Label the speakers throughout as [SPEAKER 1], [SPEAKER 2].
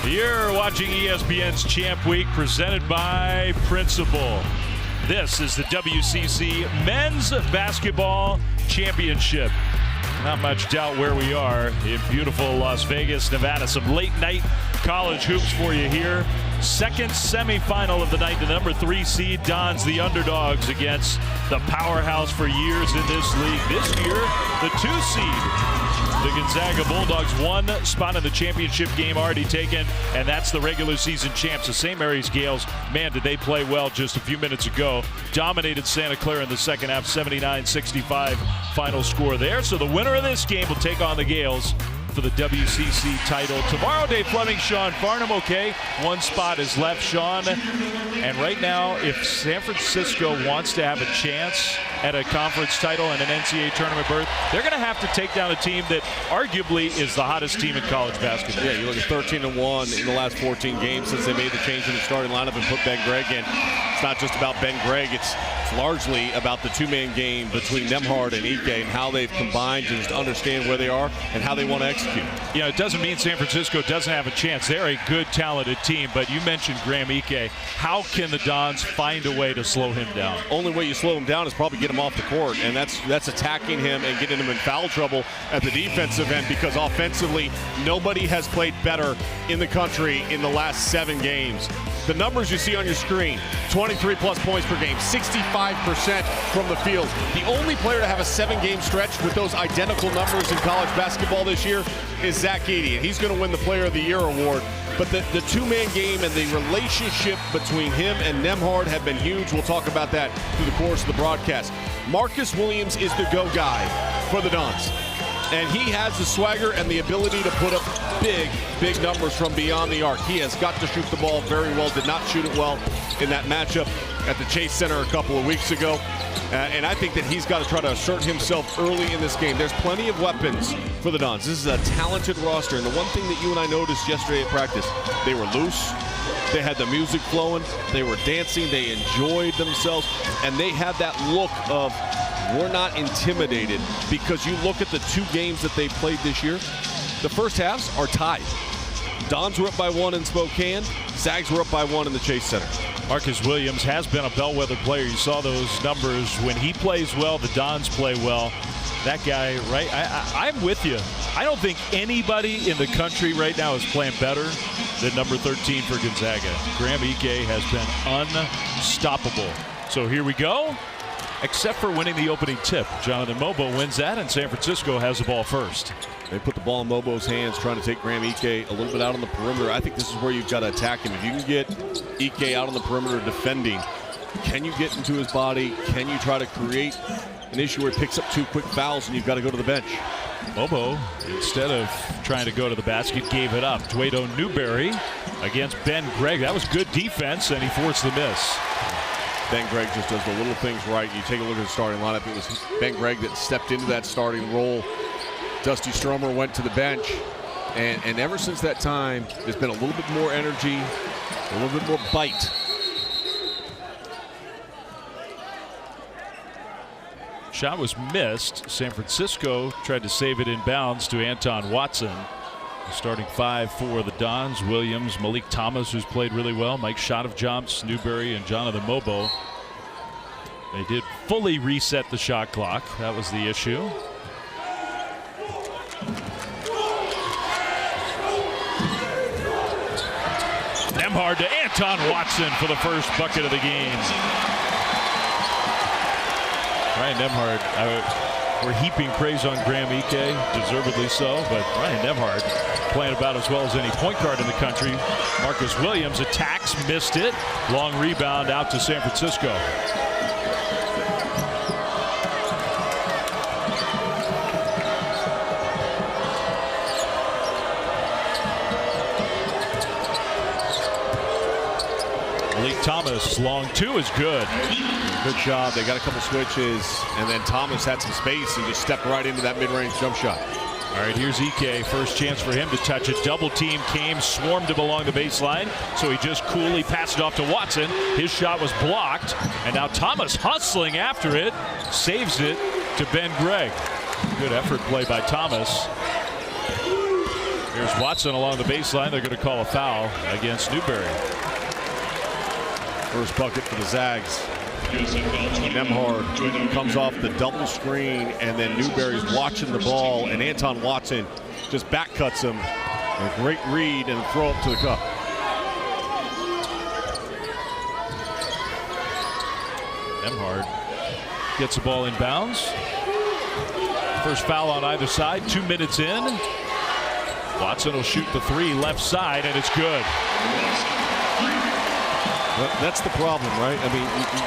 [SPEAKER 1] You're watching ESPN's Champ Week presented by Principal. This is the WCC Men's Basketball Championship. Not much doubt where we are in beautiful Las Vegas, Nevada. Some late night college hoops for you here. Second semifinal of the night. The number 3 seed Dons, the underdogs, against the powerhouse for years in this league. This year, the 2 seed. The Gonzaga Bulldogs, 1 spot in the championship game already taken, and that's the regular season champs. The St. Mary's Gales, man, did they play well just a few minutes ago. Dominated Santa Clara in the second half, 79-65 final score there. So the winner of this game will take on the Gales for the WCC title. Tomorrow, Dave Fleming, Sean Farnham, okay. 1 spot is left, Sean. And right now, if San Francisco wants to have a chance at a conference title and an NCAA tournament berth, they're going to have to take down a team that arguably is the hottest team in college basketball.
[SPEAKER 2] Yeah, you look at 13-1 in the last 14 games since they made the change in the starting lineup and put Ben Gregg in. It's not just about Ben Gregg. It's largely about the 2-man game between Nembhard and Ike and how they've combined to just understand where they are and how they want to execute.
[SPEAKER 1] You know, it doesn't mean San Francisco doesn't have a chance. They're a good, talented team, but you mentioned Graham Ike. How can the Dons find a way to slow him down?
[SPEAKER 2] Only way you slow him down is probably get him off the court, and that's attacking him and getting him in foul trouble at the defensive end, because offensively, nobody has played better in the country in the last 7 games. The numbers you see on your screen, 23-plus points per game, 65% from the field. The only player to have a 7-game stretch with those identical numbers in college basketball this year is Zach Edey, and he's going to win the Player of the Year award. But the 2-man game and the relationship between him and Nembhard have been huge. We'll talk about that through the course of the broadcast. Marcus Williams is the go guy for the Dons. And he has the swagger and the ability to put up big numbers from beyond the arc. He has got to shoot the ball very well. Did not shoot it well in that matchup at the Chase Center a couple of weeks ago. And I think that he's got to try to assert himself early in this game. There's plenty of weapons for the Dons. This is a talented roster. And the one thing that you and I noticed yesterday at practice, they were loose. They had the music flowing. They were dancing. They enjoyed themselves. And they had that look of, we're not intimidated, because you look at the 2 games that they played this year, the first halves are tied. Dons were up by 1 in Spokane. Zags were up by 1 in the Chase Center.
[SPEAKER 1] Marcus Williams has been a bellwether player. You saw those numbers. When he plays well, the Dons play well. That guy, right? I'm with you. I don't think anybody in the country right now is playing better than number 13 for Gonzaga. Graham Ike has been unstoppable. So here we go. Except for winning the opening tip. Jonathan Mobo wins that, and San Francisco has the ball first.
[SPEAKER 2] They put the ball in Mobo's hands, trying to take Graham Ike a little bit out on the perimeter. I think this is where you've got to attack him. If you can get Ike out on the perimeter defending, can you get into his body? Can you try to create an issue where he picks up 2 quick fouls and you've got to go to the bench?
[SPEAKER 1] Mobo, instead of trying to go to the basket, gave it up. Dwayne Newberry against Ben Gregg. That was good defense, and he forced the miss.
[SPEAKER 2] Ben Gregg just does the little things right. You take a look at the starting lineup. It was Ben Gregg that stepped into that starting role. Dusty Stromer went to the bench. And ever since that time, there's been a little bit more energy, a little bit more bite.
[SPEAKER 1] Shot was missed. San Francisco tried to save it inbounds to Anton Watson. The starting 5 for the Dons: Williams, Malik Thomas, who's played really well, Mike Shotofjomps, Newberry, and Jonathan Mobo. They did fully reset the shot clock. That was the issue. Nembhard to Anton Watson for the first bucket of the game. Ryan Nembhard, we're heaping praise on Graham Ike, deservedly so, but Ryan Nembhard playing about as well as any point guard in the country. Marcus Williams attacks, missed it. Long rebound out to San Francisco. Malik Thomas, long 2 is good.
[SPEAKER 2] Good job. They got a couple switches, and then Thomas had some space and just stepped right into that mid-range jump shot.
[SPEAKER 1] All right, here's Ike. First chance for him to touch it. Double team came, swarmed him along the baseline, so he just coolly passed it off to Watson. His shot was blocked, and now Thomas hustling after it, saves it to Ben Gregg. Good effort play by Thomas. Here's Watson along the baseline. They're going to call a foul against Newberry.
[SPEAKER 2] First bucket for the Zags. Nembhard comes off the double screen, and then Newberry's watching the ball, and Anton Watson just back cuts him. A great read and throw up to the cup.
[SPEAKER 1] Nembhard gets the ball in bounds. First foul on either side, 2 minutes in. Watson will shoot the three left side, and it's good.
[SPEAKER 2] That's the problem, right? I mean,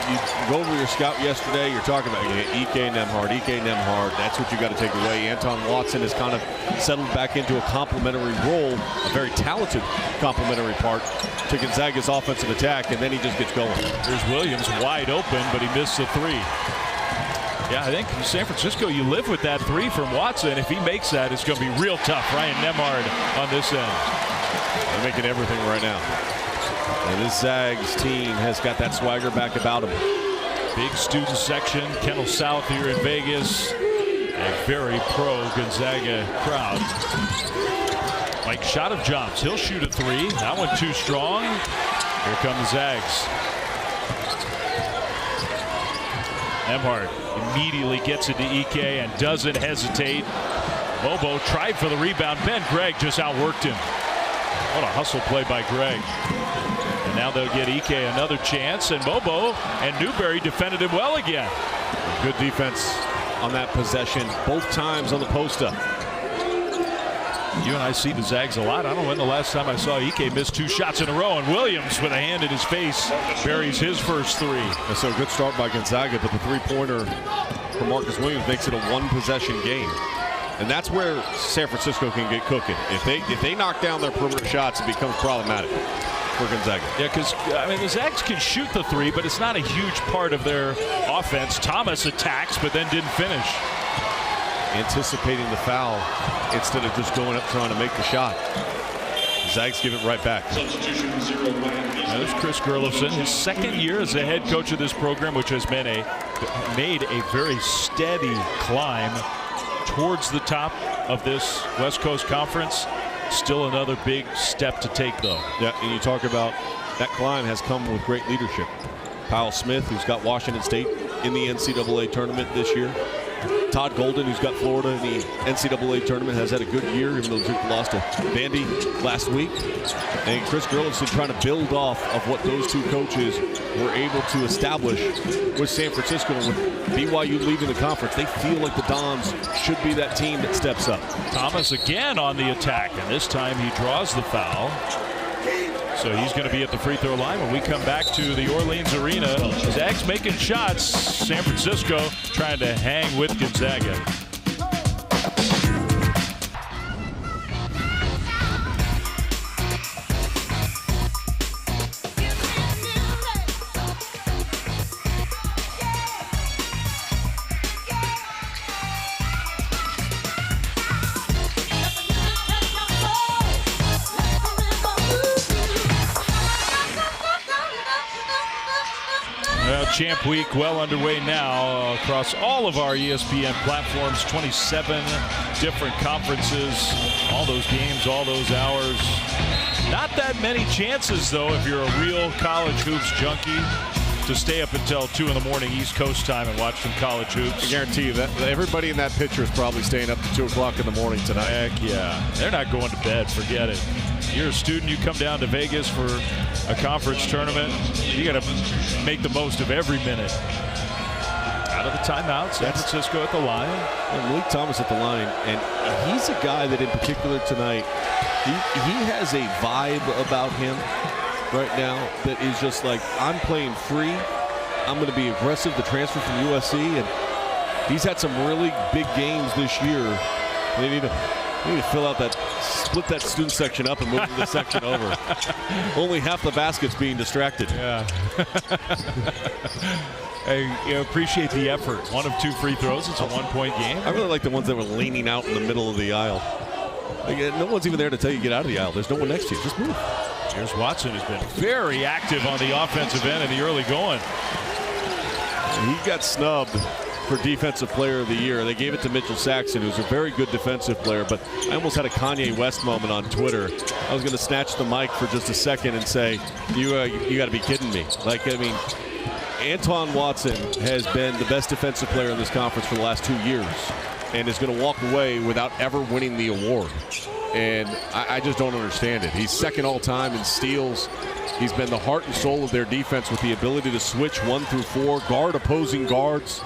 [SPEAKER 2] you go over your scout yesterday, you're talking about E.K. Nembhard. That's what you got to take away. Anton Watson has kind of settled back into a complementary role, a very talented complementary part to Gonzaga's offensive attack, and then he just gets going.
[SPEAKER 1] There's Williams wide open, but he missed the three. Yeah, I think in San Francisco, you live with that three from Watson. If he makes that, it's going to be real tough. Ryan Nembhard on this end.
[SPEAKER 2] They're making everything right now. And this Zags team has got that swagger back about them.
[SPEAKER 1] Big student section, Kendall South here in Vegas. A very pro Gonzaga crowd. Mike shot of jumps. He'll shoot a three. That one too strong. Here come the Zags. Nembhard immediately gets it to Ike and doesn't hesitate. Bobo tried for the rebound. Ben Gregg just outworked him. What a hustle play by Gregg. And now they'll get Ike another chance, and Bobo and Newberry defended him well again.
[SPEAKER 2] Good defense on that possession, both times on the post-up.
[SPEAKER 1] You and I see the Zags a lot. I don't know when the last time I saw Ike miss 2 shots in a row, and Williams with a hand in his face buries his first three.
[SPEAKER 2] And so a good start by Gonzaga, but the three-pointer for Marcus Williams makes it a one-possession game. And that's where San Francisco can get cooking. If they knock down their perimeter shots, it becomes problematic for Gonzaga.
[SPEAKER 1] Yeah, because I mean the Zags can shoot the three, but it's not a huge part of their offense. Thomas attacks, but then didn't finish.
[SPEAKER 2] Anticipating the foul instead of just going up trying to make the shot. Zags give it right back.
[SPEAKER 1] There's Chris Gerlofson, his second year as the head coach of this program, which has made a very steady climb towards the top of this West Coast Conference. Still another big step to take, though.
[SPEAKER 2] Yeah, and you talk about that climb has come with great leadership. Kyle Smith, who's got Washington State in the NCAA tournament this year. Todd Golden, who's got Florida in the NCAA tournament, has had a good year, even though Duke lost to Vandy last week. And Chris Gerlofson trying to build off of what those two coaches were able to establish with San Francisco. And with BYU leaving the conference, they feel like the Dons should be that team that steps up.
[SPEAKER 1] Thomas again on the attack, and this time he draws the foul. So he's going to be at the free throw line when we come back to the Orleans Arena. Zags making shots. San Francisco trying to hang with Gonzaga. Champ Week well underway now across all of our ESPN platforms. 27 different conferences, all those games, all those hours. Not that many chances, though, if you're a real college hoops junkie, to stay up until 2 in the morning East Coast time and watch some college hoops.
[SPEAKER 2] I guarantee you that everybody in that picture is probably staying up to 2 o'clock in the morning tonight.
[SPEAKER 1] Heck yeah. They're not going to bed. Forget it. You're a student, you come down to Vegas for a conference tournament, you got to make the most of every minute. Out of the timeout, San Francisco at the line.
[SPEAKER 2] And Malik Thomas at the line, and he's a guy that in particular tonight, he has a vibe about him right now that is just like, I'm playing free, I'm going to be aggressive. The transfer from USC, and he's had some really big games this year. They need to fill out that, split that student section up and move the section over. Only half the basket's being distracted.
[SPEAKER 1] Yeah. I appreciate the effort. 1 of 2 free throws. It's a 1-point game.
[SPEAKER 2] I really like the ones that were leaning out in the middle of the aisle. Like, no one's even there to tell you to get out of the aisle. There's no one next to you. Just move.
[SPEAKER 1] Here's Watson, who's been very active on the offensive end in the early going.
[SPEAKER 2] He got snubbed for Defensive Player of the Year. They gave it to Mitchell Saxon, who's a very good defensive player, but I almost had a Kanye West moment on Twitter. I was going to snatch the mic for just a second and say, you got to be kidding me. Like, I mean, Anton Watson has been the best defensive player in this conference for the last 2 years and is going to walk away without ever winning the award. And I just don't understand it. He's second all-time in steals. He's been the heart and soul of their defense with the ability to switch 1 through 4, guard opposing guards.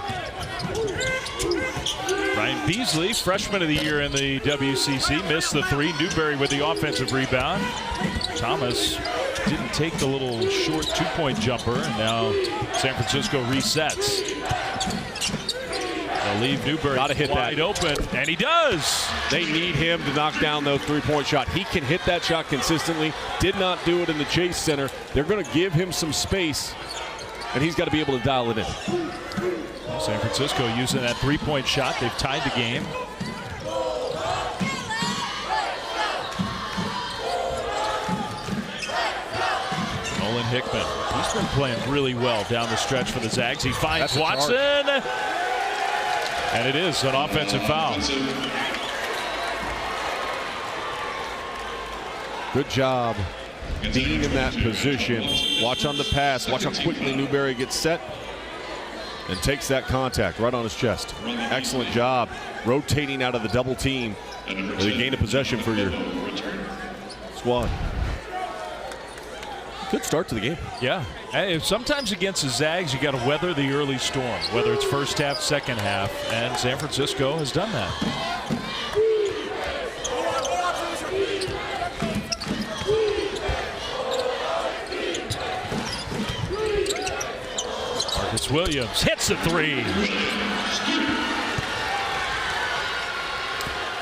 [SPEAKER 1] Ryan Beasley, freshman of the year in the WCC, missed the three. Newberry with the offensive rebound. Thomas didn't take the little short two-point jumper, and now San Francisco resets. They'll leave Newberry wide open, and he does.
[SPEAKER 2] They need him to knock down those three-point shot. He can hit that shot consistently. Did not do it in the Chase Center. They're going to give him some space, and he's got to be able to dial it in.
[SPEAKER 1] San Francisco using that three-point shot. They've tied the game. Nolan Hickman. He's been playing really well down the stretch for the Zags. He finds Watson. And it is an offensive foul.
[SPEAKER 2] Good job being in that position. Watch on the pass. Watch how quickly Newberry gets set and takes that contact right on his chest. Excellent job rotating out of the double team with a gain of possession for your squad. Good start to the game.
[SPEAKER 1] Yeah. Hey, sometimes against the Zags, you got to weather the early storm, whether it's first half, second half, and San Francisco has done that. Marcus Williams hits the three.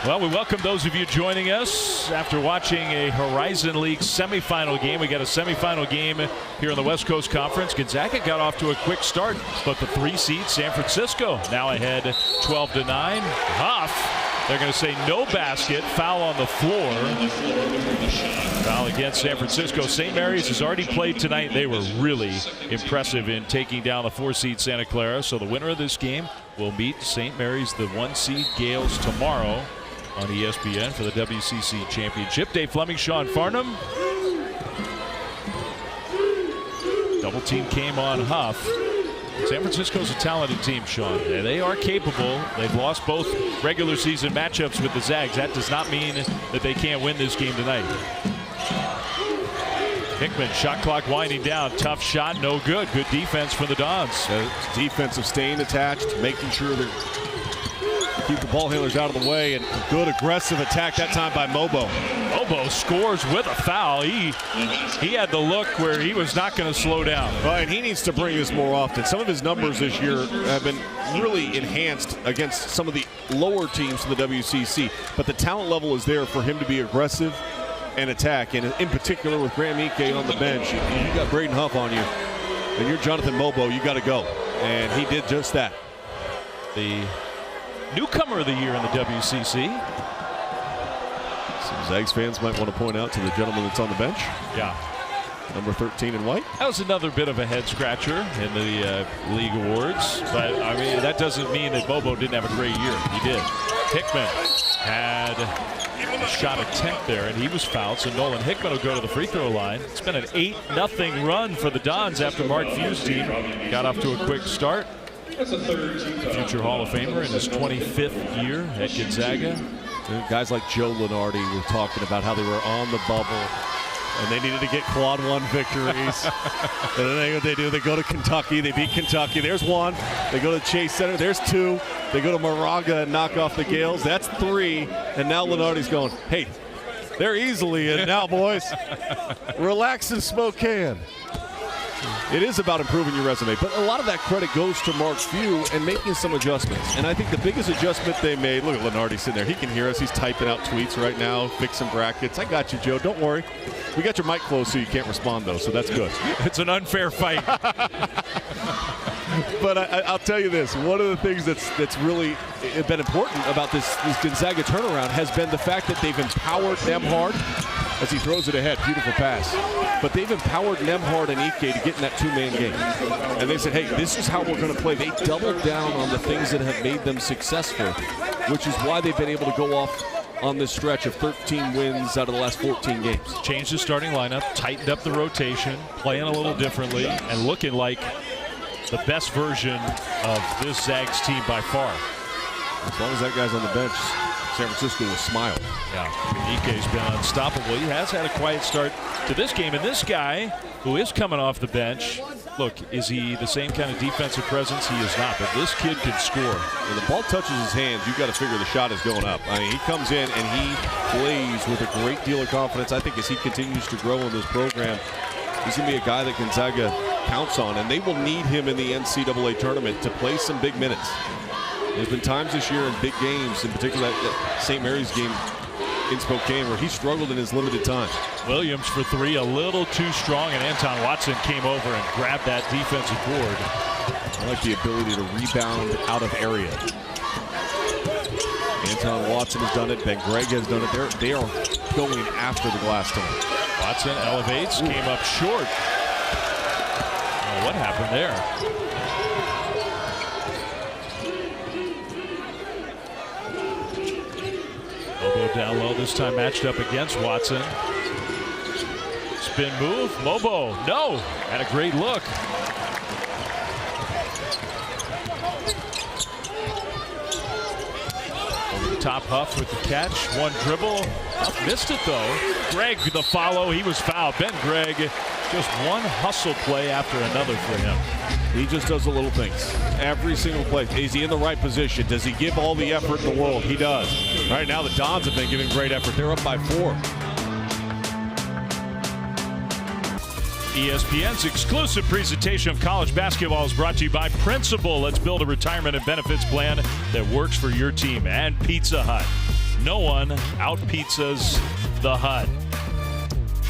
[SPEAKER 1] Well, we welcome those of you joining us after watching a Horizon League semifinal game. We got a semifinal game here in the West Coast Conference. Gonzaga got off to a quick start, but the 3-seed San Francisco now ahead 12-9. Huff, they're going to say no basket, foul on the floor. Foul against San Francisco. St. Mary's has already played tonight. They were really impressive in taking down the 4-seed Santa Clara. So the winner of this game will meet St. Mary's, the 1-seed Gales, tomorrow on ESPN for the WCC Championship. Dave Fleming, Sean Farnham. Double team came on Huff. San Francisco's a talented team, Sean. They are capable. They've lost both regular season matchups with the Zags. That does not mean that they can't win this game tonight. Hickman, shot clock winding down. Tough shot, no good. Good defense for the Dons.
[SPEAKER 2] Defensive staying attached, making sure they're keep the ball handlers out of the way, and good aggressive attack that time by Mobo.
[SPEAKER 1] Mobo scores with a foul. He had the look where he was not going to slow down.
[SPEAKER 2] Well, and he needs to bring this more often. Some of his numbers this year have been really enhanced against some of the lower teams in the WCC, but the talent level is there for him to be aggressive and attack, and in particular with Graham Ike on the bench, you got Braden Huff on you, and you're Jonathan Mobo, you got to go, and he did just that.
[SPEAKER 1] The newcomer of the year in the WCC.
[SPEAKER 2] Some Zags fans might want to point out to the gentleman that's on the bench.
[SPEAKER 1] Yeah.
[SPEAKER 2] Number 13 in white.
[SPEAKER 1] That was another bit of a head scratcher in the league awards. But, I mean, that doesn't mean that Bobo didn't have a great year. He did. Hickman had a shot attempt there, and he was fouled. So Nolan Hickman will go to the free throw line. It's been an 8-0 run for the Dons after Mark Few's team got off to a quick start. Future Hall of Famer in his 25th year at Gonzaga.
[SPEAKER 2] Guys like Joe Lunardi were talking about how they were on the bubble and they needed to get quad one victories. And then what they do, they go to Kentucky, they beat Kentucky. There's one. They go to Chase Center. There's two. They go to Moraga and knock off the Gales. That's three. And now Lunardi's going, hey, they're easily in now, boys. Relax in Spokane. It is about improving your resume, but a lot of that credit goes to Mark Few and making some adjustments. And I think the biggest adjustment they made, look at Lunardi sitting there. He can hear us. He's typing out tweets right now, fixing brackets. I got you, Joe. Don't worry. We got your mic closed so you can't respond, though, so that's good.
[SPEAKER 1] It's an unfair fight.
[SPEAKER 2] But I'll tell you this. One of the things that's really been important about this Gonzaga turnaround has been the fact that they've empowered Nembhard. as he throws it ahead. Beautiful pass. But they've empowered Nembhard and Ike to get in that two-man game. And they said, hey, this is how we're going to play. They doubled down on the things that have made them successful, which is why they've been able to go off on this stretch of 13 wins out of the last 14 games.
[SPEAKER 1] Changed the starting lineup, tightened up the rotation, playing a little differently, and looking like the best version of this Zags team by far.
[SPEAKER 2] As long as that guy's on the bench, San Francisco will smile.
[SPEAKER 1] Yeah, Ike's been unstoppable. He has had a quiet start to this game, and this guy who is coming off the bench, look, is he the same kind of defensive presence? He is not, but this kid can score.
[SPEAKER 2] When the ball touches his hands, you've got to figure the shot is going up. I mean, he comes in and he plays with a great deal of confidence. I think as he continues to grow in this program, he's going to be a guy that Gonzaga counts on, and they will need him in the NCAA tournament to play some big minutes. There's been times this year in big games, in particular that St. Mary's game in Spokane, where he struggled in his limited time.
[SPEAKER 1] Williams for three, a little too strong, and Anton Watson came over and grabbed that defensive board.
[SPEAKER 2] I like the ability to rebound out of area. Anton Watson has done it. Ben Gregg has done it. They are going after the glass tunnel.
[SPEAKER 1] Watson elevates, came up short. Oh, what happened there? Mobo down low, this time matched up against Watson. Spin move, Mobo, no, had a great look. Over the top, Huff with the catch, one dribble. Huff missed it though. Gregg the follow, he was fouled. Ben Gregg, just one hustle play after another for him.
[SPEAKER 2] He just does the little things. Every single play. Is he in the right position? Does he give all the effort in the world? He does. Right now the Dons have been giving great effort. They're up by 4.
[SPEAKER 1] ESPN's exclusive presentation of college basketball is brought to you by Principal. Let's build a retirement and benefits plan that works for your team. And Pizza Hut. No one out-pizzas the Hut.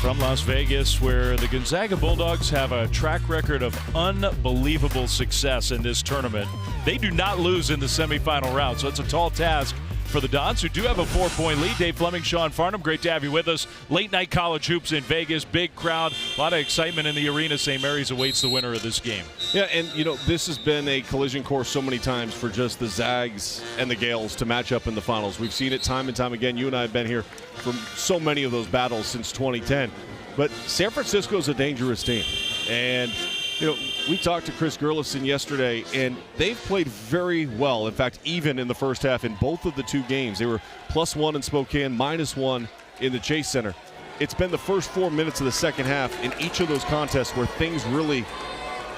[SPEAKER 1] From Las Vegas, where the Gonzaga Bulldogs have a track record of unbelievable success in this tournament. They do not lose in the semifinal round, so it's a tall task for the Dons, who do have a 4-point lead. Dave Fleming, Sean Farnham, great to have you with us. Late night college hoops in Vegas, big crowd, a lot of excitement in the arena. St. Mary's awaits the winner of this game.
[SPEAKER 2] Yeah, and you know, this has been a collision course so many times for just the Zags and the Gales to match up in the finals. We've seen it time and time again. You and I have been here for so many of those battles since 2010. But San Francisco is a dangerous team. And you know, we talked to Chris Gerlison yesterday, and they've played very well. In fact, even in the first half in both of the two games. They were +1 in Spokane, -1 in the Chase Center. It's been the first 4 minutes of the second half in each of those contests where things really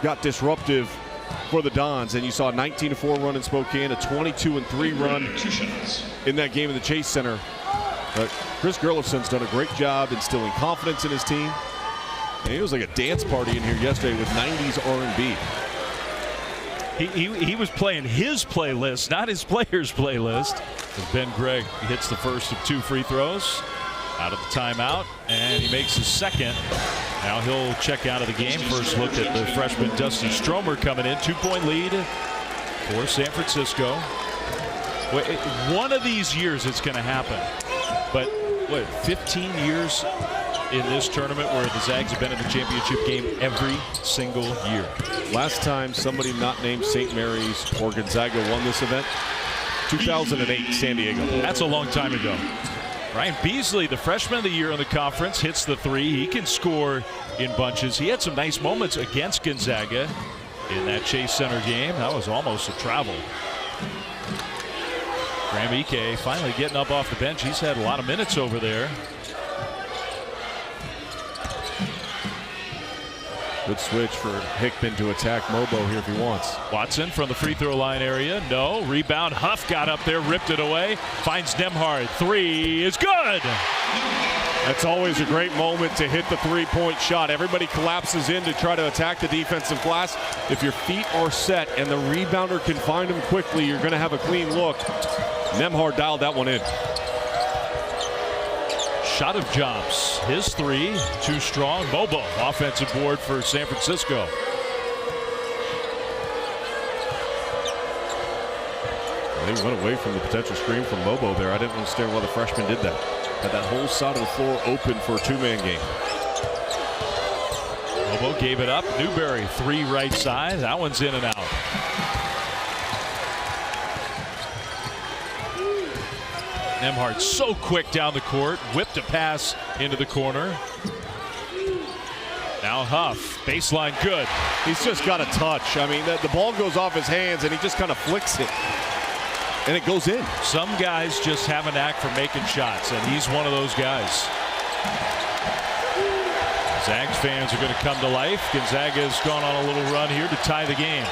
[SPEAKER 2] got disruptive for the Dons. And you saw a 19-4 run in Spokane, a 22-3 run in that game in the Chase Center. But Chris Gerlison's done a great job instilling confidence in his team. And it was like a dance party in here yesterday with 90s R&B.
[SPEAKER 1] He was playing his playlist, not his players' playlist. As Ben Gregg hits the first of 2 free throws out of the timeout, and he makes his second. Now he'll check out of the game. First look at the freshman Dusty Stromer coming in. 2-point lead for San Francisco. One of these years it's going to happen. But what, 15 years in this tournament where the Zags have been in the championship game every single year.
[SPEAKER 2] Last time somebody not named St. Mary's or Gonzaga won this event, 2008 San Diego.
[SPEAKER 1] That's a long time ago. Ryan Beasley, the freshman of the year in the conference, hits the 3. He can score in bunches. He had some nice moments against Gonzaga in that Chase Center game. That was almost a travel. Graham Ike finally getting up off the bench. He's had a lot of minutes over there.
[SPEAKER 2] Good switch for Hickman to attack Mobo here if he wants.
[SPEAKER 1] Watson from the free throw line area. No. Rebound. Huff got up there, ripped it away. Finds Nembhard. 3 is good.
[SPEAKER 2] That's always a great moment to hit the three-point shot. Everybody collapses in to try to attack the defensive glass. If your feet are set and the rebounder can find them quickly, you're going to have a clean look. Nembhard dialed that one in.
[SPEAKER 1] Shot of jumps. His 3, too strong. Mobo, offensive board for San Francisco.
[SPEAKER 2] They went away from the potential screen from Mobo there. I didn't understand why the freshman did that. Had that whole side of the floor open for a two-man game.
[SPEAKER 1] Lobo gave it up. Newberry, 3 right side. That one's in and out. Nembhard so quick down the court. Whipped a pass into the corner. Now Huff, baseline good.
[SPEAKER 2] He's just got a touch. I mean, the ball goes off his hands and he just kind of flicks it. And it goes in.
[SPEAKER 1] Some guys just have a knack for making shots, and he's one of those guys. Zags fans are going to come to life. Gonzaga has gone on a little run here to tie the game.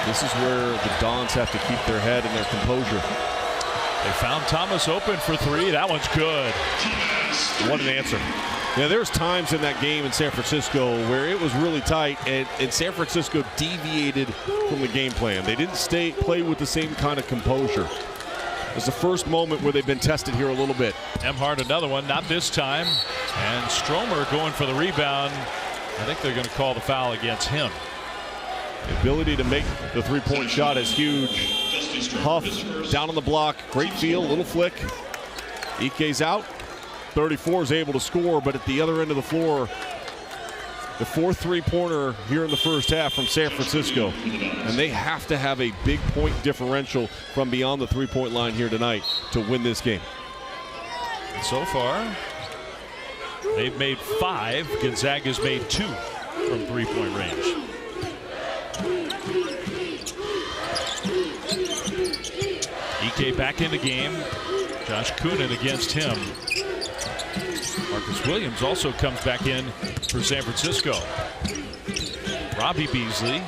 [SPEAKER 2] This is where the Dons have to keep their head and their composure.
[SPEAKER 1] They found Thomas open for 3. That one's good.
[SPEAKER 2] What an answer. Yeah, there's times in that game in San Francisco where it was really tight, and San Francisco deviated from the game plan. They didn't play with the same kind of composure. It's the first moment where they've been tested here a little bit.
[SPEAKER 1] Nembhard another one, not this time. And Stromer going for the rebound. I think they're going to call the foul against him.
[SPEAKER 2] The ability to make the three-point shot is huge. Huff down on the block, great feel, little flick. Ike's out. 34 is able to score, but at the other end of the floor, the 4th three-pointer here in the first half from San Francisco. And they have to have a big point differential from beyond the three-point line here tonight to win this game.
[SPEAKER 1] So far, they've made 5. Gonzaga's made 2 from three-point range. Ike back in the game. Josh Coonan against him. Marcus Williams also comes back in for San Francisco. Robbie Beasley.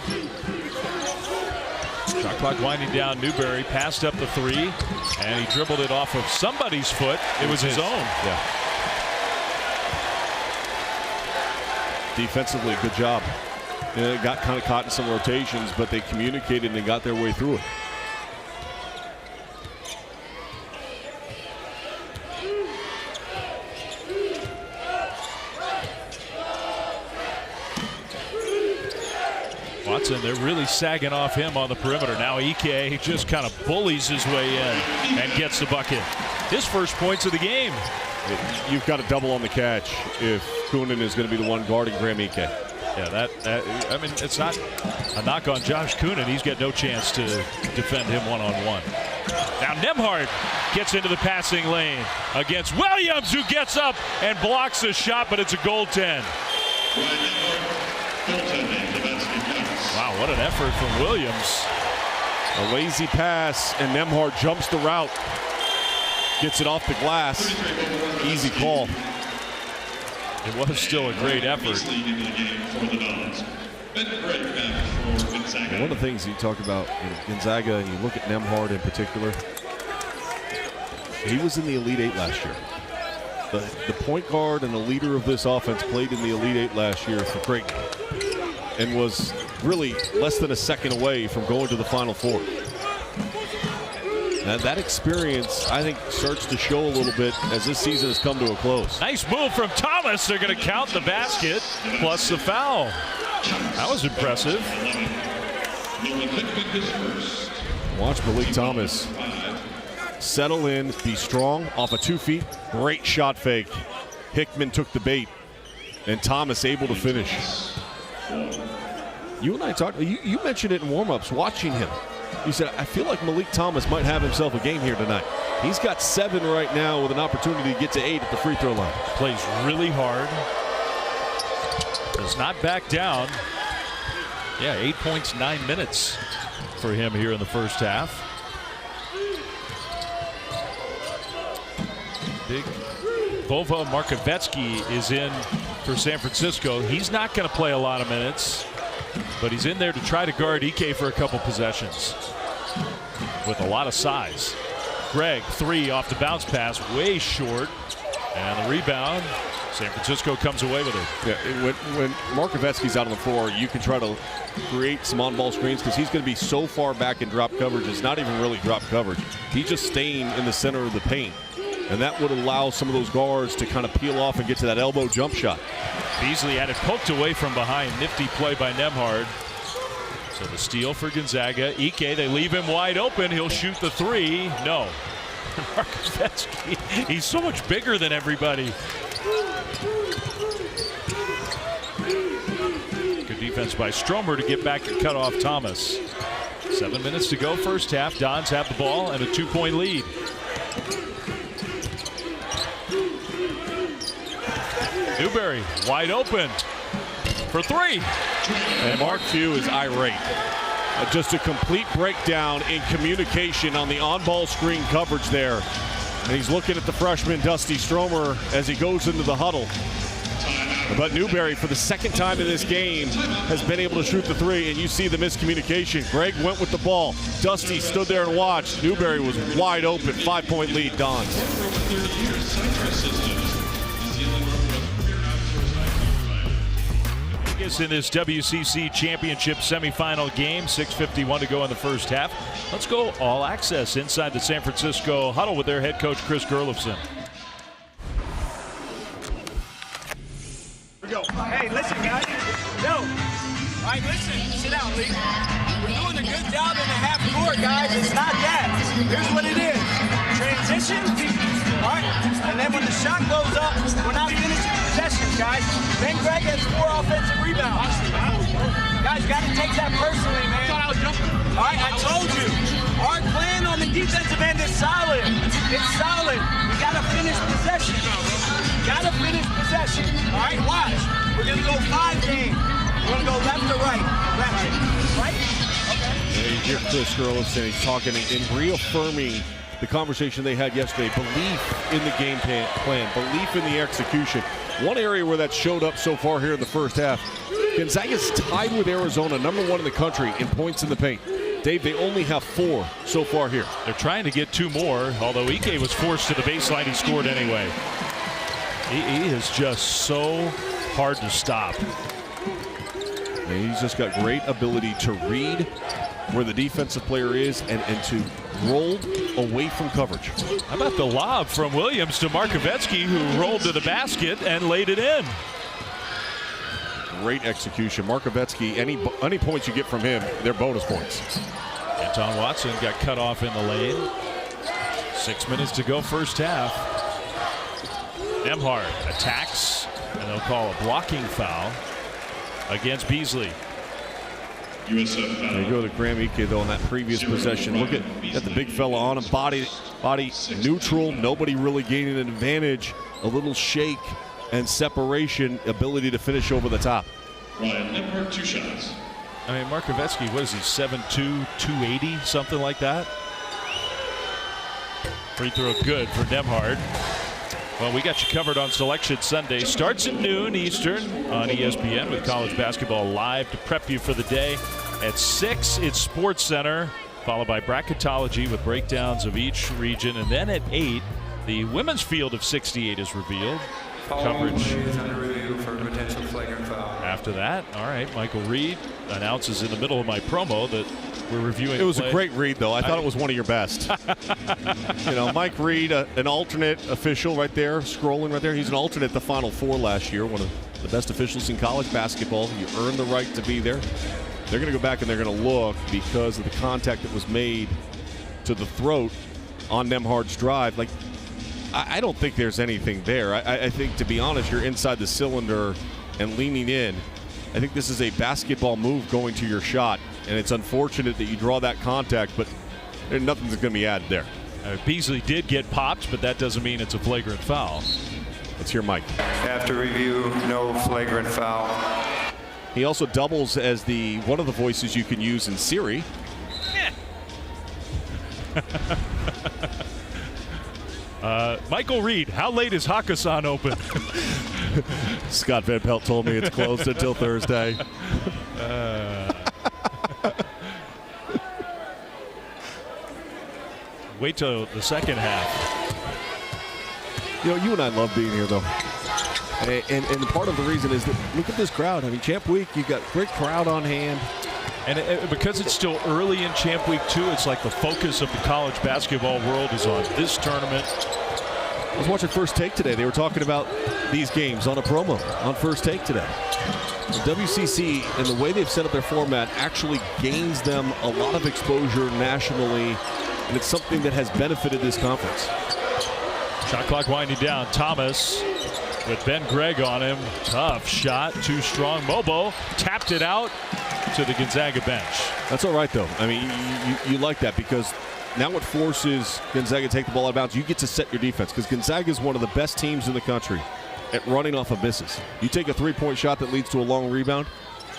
[SPEAKER 1] Shot clock winding down. Newberry passed up the 3, and he dribbled it off of somebody's foot. It was his own.
[SPEAKER 2] Yeah. Defensively, good job. Got kind of caught in some rotations, but they communicated and got their way through it.
[SPEAKER 1] Watson, they're really sagging off him on the perimeter. Now Ike just kind of bullies his way in and gets the bucket. His first points of the game.
[SPEAKER 2] You've got to double on the catch if Coonan is going to be the one guarding Graham Ike.
[SPEAKER 1] Yeah, I mean, it's not a knock on Josh Coonan. He's got no chance to defend him one-on-one. Now Nembhard gets into the passing lane against Williams, who gets up and blocks the shot, but it's a goaltend. Wow, what an effort from Williams.
[SPEAKER 2] A lazy pass, and Nembhard jumps the route. Gets it off the glass. Easy call.
[SPEAKER 1] It was still a great effort.
[SPEAKER 2] One of the things you talk about Gonzaga, and you look at Nembhard in particular, he was in the Elite 8 last year. The point guard and the leader of this offense played in the Elite 8 last year for Creighton and was really less than a second away from going to the Final Four. Now, that experience, I think, starts to show a little bit as this season has come to a close.
[SPEAKER 1] Nice move from Thomas. They're going to count the basket plus the foul. That was impressive.
[SPEAKER 2] Watch Malik Thomas settle in, be strong off of 2 feet. Great shot fake. Hickman took the bait, and Thomas able to finish. You and I talked, you mentioned it in warm-ups, watching him. You said, I feel like Malik Thomas might have himself a game here tonight. He's got 7 right now with an opportunity to get to 8 at the free throw line.
[SPEAKER 1] Plays really hard. Does not back down. Yeah, 8 points, 9 minutes for him here in the first half. Big Vova Markovetsky is in for San Francisco. He's not going to play a lot of minutes, but he's in there to try to guard Ike for a couple possessions with a lot of size. Greg, 3 off the bounce pass, way short, and the rebound. San Francisco comes away with it.
[SPEAKER 2] Yeah, when Markovetsky's out on the floor, you can try to create some on-ball screens because he's going to be so far back in drop coverage. It's not even really drop coverage. He's just staying in the center of the paint, and that would allow some of those guards to kind of peel off and get to that elbow jump shot.
[SPEAKER 1] Beasley had it poked away from behind. Nifty play by Nembhard. So the steal for Gonzaga. Ike, they leave him wide open. He'll shoot the 3. No. Markovetsky, he's so much bigger than everybody. Good defense by Stromer to get back and cut off Thomas. 7 minutes to go, first half. Dons have the ball and a 2-point lead. Newberry wide open for three.
[SPEAKER 2] And Mark Few is irate. Just a complete breakdown in communication on the on-ball screen coverage there. And he's looking at the freshman Dusty Stromer as he goes into the huddle. But Newberry, for the second time in this game, has been able to shoot the three, and you see the miscommunication. Greg went with the ball. Dusty stood there and watched. Newberry was wide open. 5-point lead, Dons.
[SPEAKER 1] In this WCC championship semifinal game, 6:51 to go in the first half. Let's go all access inside the San Francisco huddle with their head coach Chris Gerlofson.
[SPEAKER 3] Hey, listen, guys. No. All right, listen. Sit down, Lee. We're doing a good job in the half court, guys. It's not that. Here's what it is. Transition. All right. And then when the shot goes up, we're not finishing possessions, guys. Then Greg has 4 offensive rebounds. Guys, you got to take that personally, man. All right, I told you. Our plan on the defensive end is solid. It's solid. We got to finish possession. Got to finish possession. All right, watch. We're going to go 5 games. We're going to go left to right. Left. Right? Okay.
[SPEAKER 2] And you hear Chris Gerlofson, he's talking and reaffirming the conversation they had yesterday. Belief in the game plan. Belief in the execution. One area where that showed up so far here in the first half. Gonzaga's tied with Arizona, #1 in the country in points in the paint. Dave, they only have 4 so far here.
[SPEAKER 1] They're trying to get 2 more, although Ike was forced to the baseline. He scored anyway. He is just so hard to stop.
[SPEAKER 2] And he's just got great ability to read where the defensive player is and to roll away from coverage.
[SPEAKER 1] How about the lob from Williams to Markovetsky, who rolled to the basket and laid it in?
[SPEAKER 2] Great execution. Markovetsky, any points you get from him, they're bonus points.
[SPEAKER 1] Anton Watson got cut off in the lane. 6 minutes to go, first half. Nembhard attacks, and they'll call a blocking foul against Beasley.
[SPEAKER 2] There you go to Graham Ike, though, on that previous possession. Look at the big fella on him, body neutral, nobody really gaining an advantage. A little shake and separation, ability to finish over the top.
[SPEAKER 4] Ryan Nembhard, 2 shots.
[SPEAKER 1] I mean, Markovetsky, what is he, 7'2", 280, something like that? Free throw good for Nembhard. Well, we got you covered on Selection Sunday. Starts at noon Eastern on ESPN with college basketball live to prep you for the day. At 6, it's Sports Center, followed by Bracketology with breakdowns of each region. And then at 8, the women's field of 68 is revealed. Coverage
[SPEAKER 5] under review for potential flagrant foul.
[SPEAKER 1] After that, all right, Michael Reed announces in the middle of my promo that we're reviewing.
[SPEAKER 2] It was a great read, though. I thought it was one of your best. You know, Mike Reed, an alternate official right there, scrolling right there. He's an alternate the Final Four last year, one of the best officials in college basketball. You earn the right to be there. They're going to go back and they're going to look because of the contact that was made to the throat on Nembhard's drive. Like, I don't think there's anything there. I think, to be honest, you're inside the cylinder and leaning in. I think this is a basketball move going to your shot, and it's unfortunate that you draw that contact, but nothing's going to be added there.
[SPEAKER 1] Beasley did get popped, but that doesn't mean it's a flagrant foul.
[SPEAKER 2] Let's hear Mike.
[SPEAKER 5] After review, no flagrant foul.
[SPEAKER 2] He also doubles as one of the voices you can use in Siri.
[SPEAKER 1] Michael Reed, how late is Hakkasan open?
[SPEAKER 2] Scott Van Pelt told me it's closed until Thursday.
[SPEAKER 1] Wait till the second half.
[SPEAKER 2] You know, you and I love being here, though. And part of the reason is that look at this crowd. I mean, Champ Week, you've got a great crowd on hand.
[SPEAKER 1] And because it's still early in Champ Week 2, it's like the focus of the college basketball world is on this tournament.
[SPEAKER 2] I was watching First Take today. They were talking about these games on a promo on First Take today. The WCC and the way they've set up their format actually gains them a lot of exposure nationally and it's something that has benefited this conference.
[SPEAKER 1] Shot clock winding down. Thomas with Ben Gregg on him. Tough shot, too strong. Mobo tapped it out to the Gonzaga bench.
[SPEAKER 2] That's all right, though. I mean, you like that because now it forces Gonzaga to take the ball out of bounds. You get to set your defense because Gonzaga is one of the best teams in the country at running off of misses. You take a three-point shot that leads to a long rebound,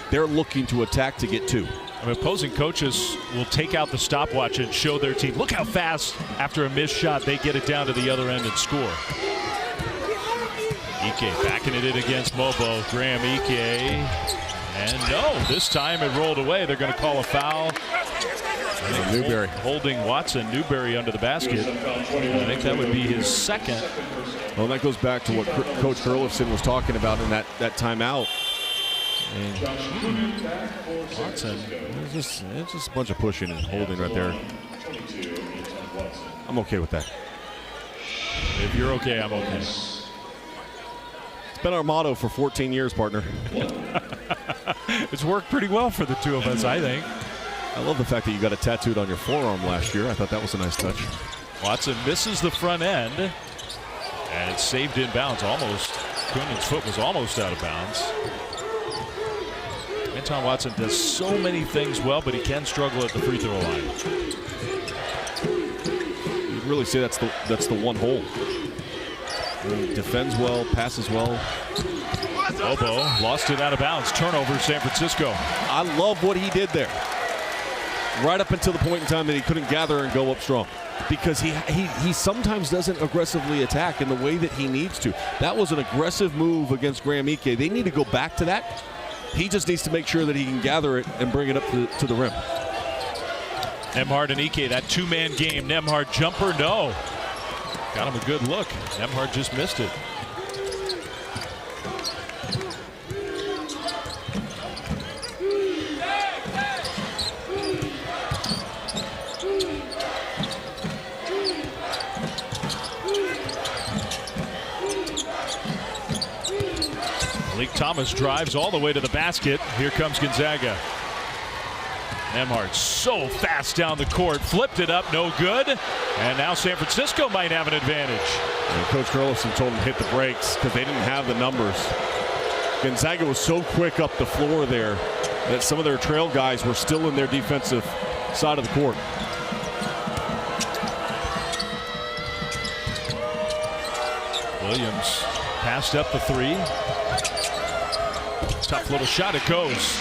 [SPEAKER 2] they're looking to attack to get two.
[SPEAKER 1] I mean, opposing coaches will take out the stopwatch and show their team, look how fast after a missed shot they get it down to the other end and score. Ike backing it in against Mobo. Graham Ike. And no, this time it rolled away. They're going to call a foul.
[SPEAKER 2] Newberry
[SPEAKER 1] holding Watson. Newberry under the basket. I think that would be his second.
[SPEAKER 2] Well, that goes back to what Coach Kurlifson was talking about in that timeout. And Watson, it's just a bunch of pushing and holding right there. I'm okay with that.
[SPEAKER 1] If you're okay, I'm okay.
[SPEAKER 2] It's been our motto for 14 years, partner.
[SPEAKER 1] It's worked pretty well for the two of us, I think.
[SPEAKER 2] I love the fact that you got it tattooed on your forearm last year. I thought that was a nice touch.
[SPEAKER 1] Watson misses the front end, and it's saved in bounds almost. Kunin's foot was almost out of bounds. Anton Watson does so many things well, but he can struggle at the free throw line.
[SPEAKER 2] You'd really say that's the one hole. He defends well, passes well.
[SPEAKER 1] Mobo lost it out of bounds. Turnover, San Francisco.
[SPEAKER 2] I love what he did there. Right up until the point in time that he couldn't gather and go up strong. Because he sometimes doesn't aggressively attack in the way that he needs to. That was an aggressive move against Graham Ike. They need to go back to that. He just needs to make sure that he can gather it and bring it up to the rim.
[SPEAKER 1] Nembhard and Ike, that two-man game. Nembhard jumper, no. Got him a good look. Nembhard just missed it. Malik Thomas drives all the way to the basket. Here comes Gonzaga. Nembhard so fast down the court, flipped it up, no good. And now San Francisco might have an advantage.
[SPEAKER 2] And Coach Kurlifson told him to hit the brakes because they didn't have the numbers. Gonzaga was so quick up the floor there that some of their trail guys were still in their defensive side of the court.
[SPEAKER 1] Williams passed up the three. Tough little shot, it goes.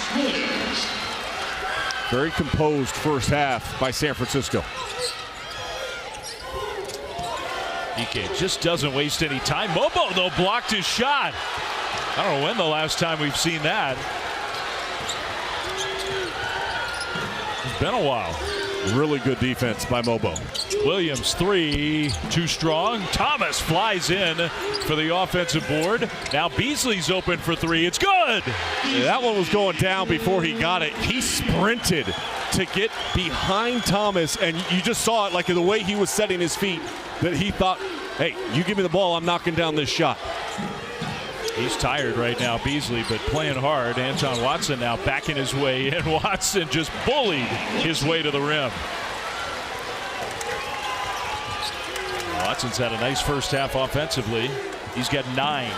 [SPEAKER 2] Very composed first half by San Francisco.
[SPEAKER 1] Ike just doesn't waste any time. Mobo, though, blocked his shot. I don't know when the last time we've seen that. It's been a while.
[SPEAKER 2] Really good defense by Mobo.
[SPEAKER 1] Williams, three, too strong. Thomas flies in for the offensive board. Now Beasley's open for three. It's good.
[SPEAKER 2] Yeah, that one was going down before he got it. He sprinted to get behind Thomas, and you just saw it like the way he was setting his feet that he thought, hey, you give me the ball, I'm knocking down this shot.
[SPEAKER 1] He's tired right now, Beasley, but playing hard. Anton Watson now backing his way in. Watson just bullied his way to the rim. Watson's had a nice first half offensively. He's got 9.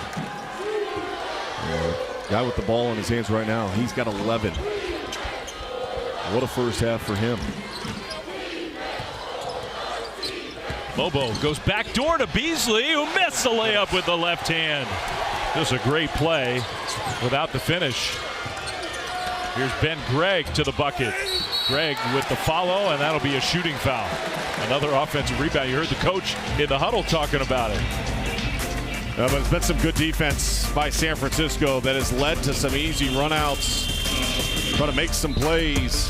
[SPEAKER 2] Guy with the ball in his hands right now, he's got 11. What a first half for him.
[SPEAKER 1] Mobo goes back door to Beasley, who missed the layup with the left hand. This is a great play without the finish. Here's Ben Gregg to the bucket. Gregg with the follow, and that'll be a shooting foul. Another offensive rebound. You heard the coach in the huddle talking about it.
[SPEAKER 2] But it's been some good defense by San Francisco that has led to some easy runouts. Trying to make some plays.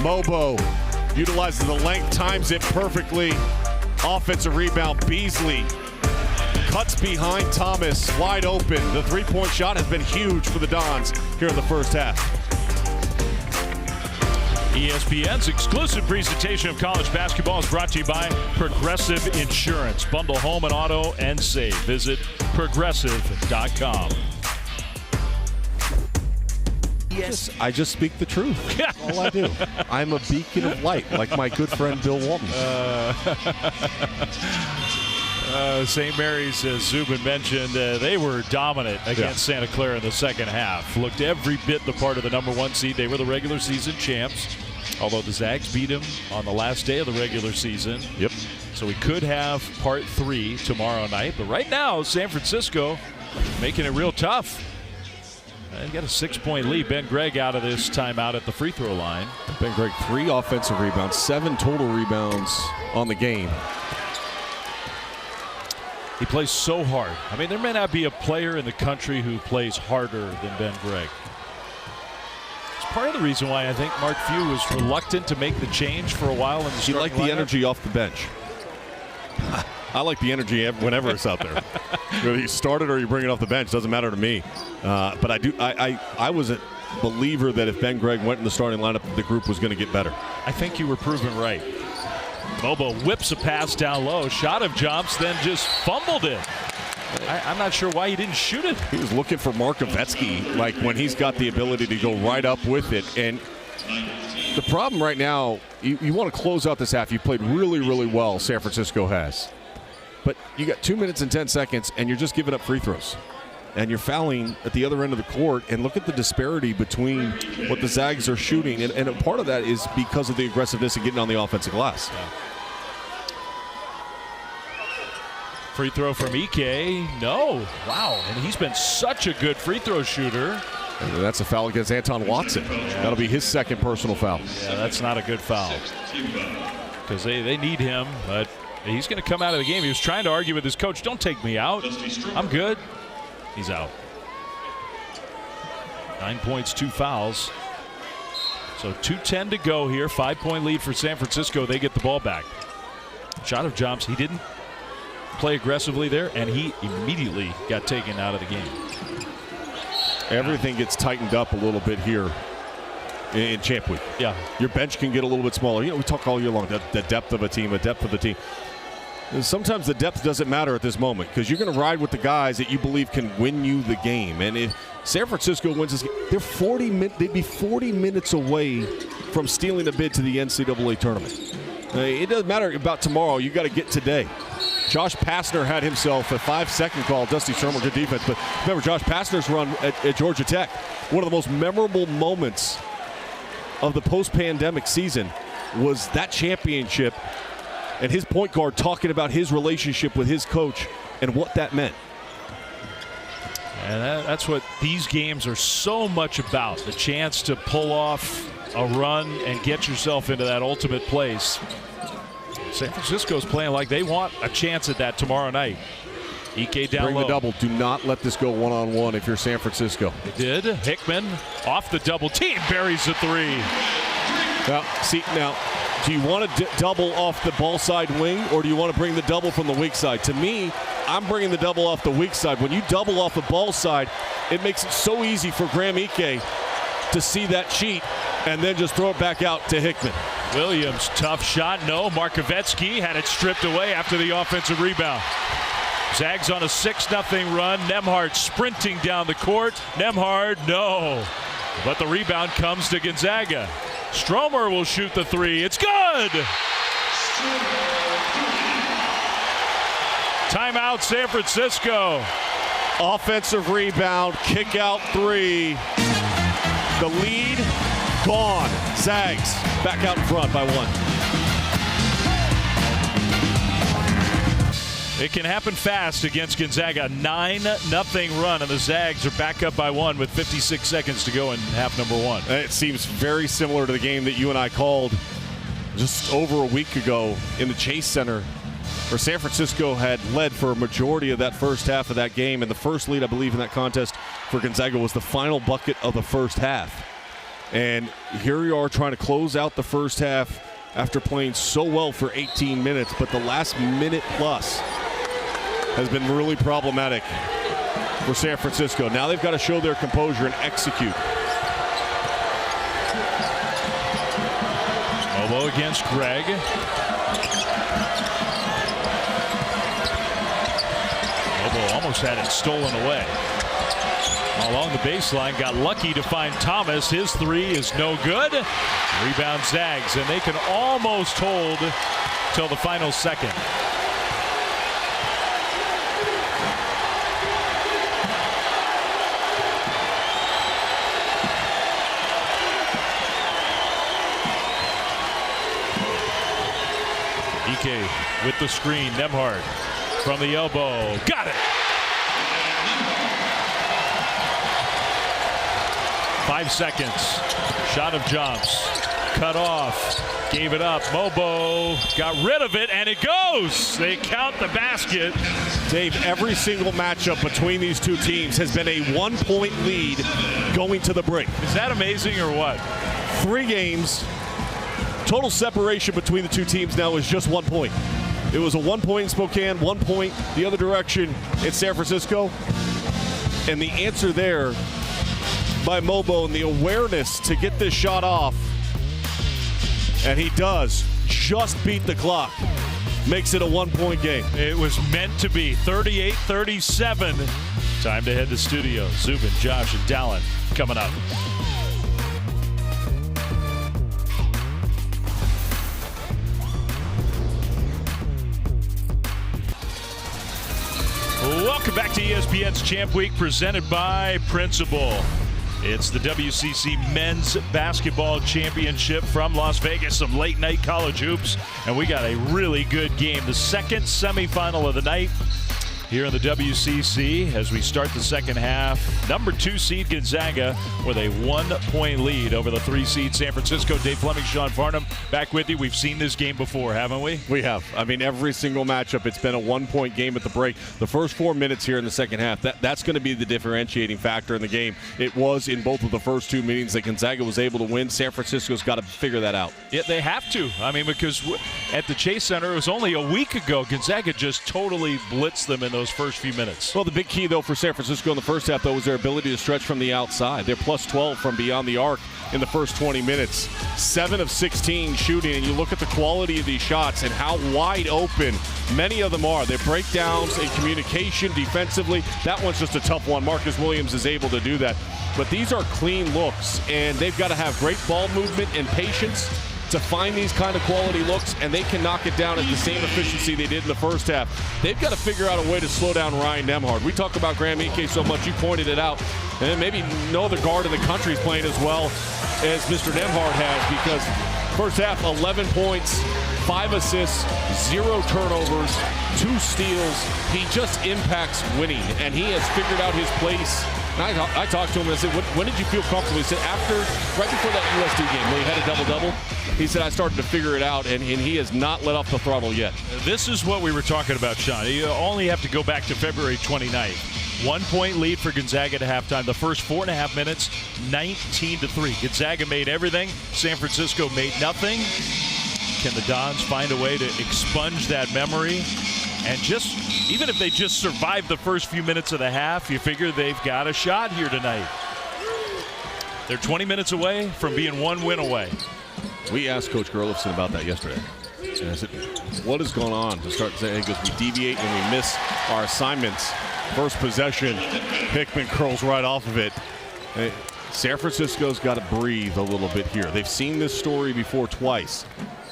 [SPEAKER 2] Mobo utilizes the length, times it perfectly. Offensive rebound, Beasley cuts behind Thomas, wide open. The three-point shot has been huge for the Dons here in the first half.
[SPEAKER 1] ESPN's exclusive presentation of college basketball is brought to you by Progressive Insurance. Bundle home and auto and save. Visit progressive.com.
[SPEAKER 2] I just speak the truth. That's all I do. I'm a beacon of light, like my good friend Bill Walton.
[SPEAKER 1] St. Mary's, as Zubin mentioned, they were dominant against Santa Clara in the second half. Looked every bit the part of the number 1 seed. They were the regular season champs, although the Zags beat them on the last day of the regular season.
[SPEAKER 2] Yep.
[SPEAKER 1] So we could have part 3 tomorrow night. But right now, San Francisco making it real tough. They've got a 6-point lead. Ben Gregg out of this timeout at the free throw line.
[SPEAKER 2] Ben Gregg, 3 offensive rebounds, 7 total rebounds on the game.
[SPEAKER 1] He plays so hard. I mean, there may not be a player in the country who plays harder than Ben Gregg. It's part of the reason why I think Mark Few was reluctant to make the change for a while in the starting
[SPEAKER 2] He liked the
[SPEAKER 1] lineup.
[SPEAKER 2] energy off the bench. I like the energy whenever it's out there. Whether you start it or you bring it off the bench, doesn't matter to me. But I was a believer that if Ben Gregg went in the starting lineup, the group was going to get better.
[SPEAKER 1] I think you were proven right. Bobo whips a pass down low, shot him jumps, then just fumbled it. I'm not sure why he didn't shoot it.
[SPEAKER 2] He was looking for Markovetsky, like when he's got the ability to go right up with it. And the problem right now, you want to close out this half. You played really, really well, San Francisco has. But you got 2 minutes and 10 seconds, and you're just giving up free throws. And you're fouling at the other end of the court. And look at the disparity between what the Zags are shooting. And a part of that is because of the aggressiveness and getting on the offensive glass.
[SPEAKER 1] Yeah. Free throw from Ike. No. Wow. And he's been such a good free throw shooter.
[SPEAKER 2] And that's a foul against Anton Watson. That'll be his second personal foul.
[SPEAKER 1] Yeah, that's not a good foul. Because they need him, but he's going to come out of the game. He was trying to argue with his coach, don't take me out. I'm good. He's out. 9 points, 2 fouls. So 2:10 to go here. 5-point lead for San Francisco. They get the ball back. Shot of Jumps. He didn't play aggressively there, and he immediately got taken out of the game.
[SPEAKER 2] Everything gets tightened up a little bit here in Champ Week.
[SPEAKER 1] Yeah.
[SPEAKER 2] Your bench can get a little bit smaller. You know, we talk all year long, the depth of a team, the depth of the team. And sometimes the depth doesn't matter at this moment because you're going to ride with the guys that you believe can win you the game. And if San Francisco wins this game, they'd be 40 minutes away from stealing a bid to the NCAA tournament. It doesn't matter about tomorrow. You got to get today. Josh Pastner had himself a 5-second call. Dusty Shermer, good defense. But remember, Josh Pastner's run at Georgia Tech, one of the most memorable moments of the post-pandemic season was that championship and his point guard talking about his relationship with his coach and what that meant.
[SPEAKER 1] And that's what these games are so much about, the chance to pull off a run and get yourself into that ultimate place. San Francisco's playing like they want a chance at that tomorrow night. Ike down
[SPEAKER 2] Bring
[SPEAKER 1] low.
[SPEAKER 2] the double. Do not let this go one-on-one if you're San Francisco.
[SPEAKER 1] They did. Hickman off the double team, buries the 3.
[SPEAKER 2] Now, do you want to double off the ball side wing, or do you want to bring the double from the weak side? To me, I'm bringing the double off the weak side. When you double off the ball side, it makes it so easy for Graham Ike to see that cheat and then just throw it back out to Hickman.
[SPEAKER 1] Williams, tough shot. No, Markovetsky had it stripped away after the offensive rebound. Zags on a 6-0 run. Nembhard sprinting down the court. Nembhard, no. But the rebound comes to Gonzaga. Stromer will shoot the 3. It's good! Timeout, San Francisco.
[SPEAKER 2] Offensive rebound, kick out 3. The lead gone. Zags back out in front by 1.
[SPEAKER 1] It can happen fast against Gonzaga. 9-0 run, and the Zags are back up by 1 with 56 seconds to go in half number 1.
[SPEAKER 2] It seems very similar to the game that you and I called just over a week ago in the Chase Center, where San Francisco had led for a majority of that first half of that game. And the first lead, I believe, in that contest for Gonzaga was the final bucket of the first half. And here you are trying to close out the first half after playing so well for 18 minutes. But the last minute plus has been really problematic for San Francisco. Now they've got to show their composure and execute.
[SPEAKER 1] Bobo against Gregg. Bobo almost had it stolen away. Along the baseline, got lucky to find Thomas. His three is no good. Rebound Zags, and they can almost hold till the final second. Ike with the screen. Nembhard from the elbow. Got it. 5 seconds. Shot of jumps. Cut off. Gave it up. Mobo got rid of it, and it goes. They count the basket.
[SPEAKER 2] Dave, every single matchup between these two teams has been a 1-point lead going to the break.
[SPEAKER 1] Is that amazing or what?
[SPEAKER 2] 3 games. Total separation between the two teams now is just 1 point. It was a 1 point in Spokane, 1 point the other direction in San Francisco. And the answer there by Mobo and the awareness to get this shot off. And he does just beat the clock. Makes it a 1-point game.
[SPEAKER 1] It was meant to be. 38-37. Time to head to studio. Zubin, Josh, and Dallin coming up. Welcome back to ESPN's Champ Week, presented by Principal. It's the WCC Men's Basketball Championship from Las Vegas. Some late night college hoops, and we got a really good game. The second semifinal of the night here in the WCC as we start the second half. Number 2 seed Gonzaga with a 1-point lead over the 3 seed San Francisco. Dave Fleming, Sean Farnham, back with you. We've seen this game before, haven't we?
[SPEAKER 2] We have. I mean, every single matchup, it's been a 1-point game at the break. The first 4 minutes here in the second half, that's going to be the differentiating factor in the game. It was in both of the first 2 meetings that Gonzaga was able to win. San Francisco's got to figure that out.
[SPEAKER 1] Yeah, they have to. I mean, because at the Chase Center, it was only a week ago, Gonzaga just totally blitzed them in those first few minutes.
[SPEAKER 2] Well, the big key, though, for San Francisco in the first half, though, was their ability to stretch from the outside. They're plus 12 from beyond the arc in the first 20 minutes. 7 of 16 shooting, and you look at the quality of these shots and how wide open many of them are. Their breakdowns and communication defensively, that one's just a tough one. Marcus Williams is able to do that. But these are clean looks, and they've got to have great ball movement and patience to find these kind of quality looks, and they can knock it down at the same efficiency they did in the first half. They've got to figure out a way to slow down Ryan Nembhard. We talk about Graham Ike so much, you pointed it out, and maybe no other guard in the country is playing as well as Mr. Nembhard has, because first half, 11 points, 5 assists, 0 turnovers, 2 steals. He just impacts winning, and he has figured out his place. I talked to him and I said, when did you feel comfortable? He said, right before that USD game where he had a double-double, he said, I started to figure it out, and he has not let off the throttle yet.
[SPEAKER 1] This is what we were talking about, Sean. You only have to go back to February 29th. 1-point lead for Gonzaga at halftime. The first 4.5 minutes, 19-3. Gonzaga made everything. San Francisco made nothing. Can the Dons find a way to expunge that memory? And just, even if they just survive the first few minutes of the half, you figure they've got a shot here tonight. They're 20 minutes away from being 1 win away.
[SPEAKER 2] We asked Coach Gerlofson about that yesterday. And I said, what has gone on to start to say, because we deviate and we miss our assignments. First possession, Hickman curls right off of it. San Francisco's got to breathe a little bit here. They've seen this story before twice.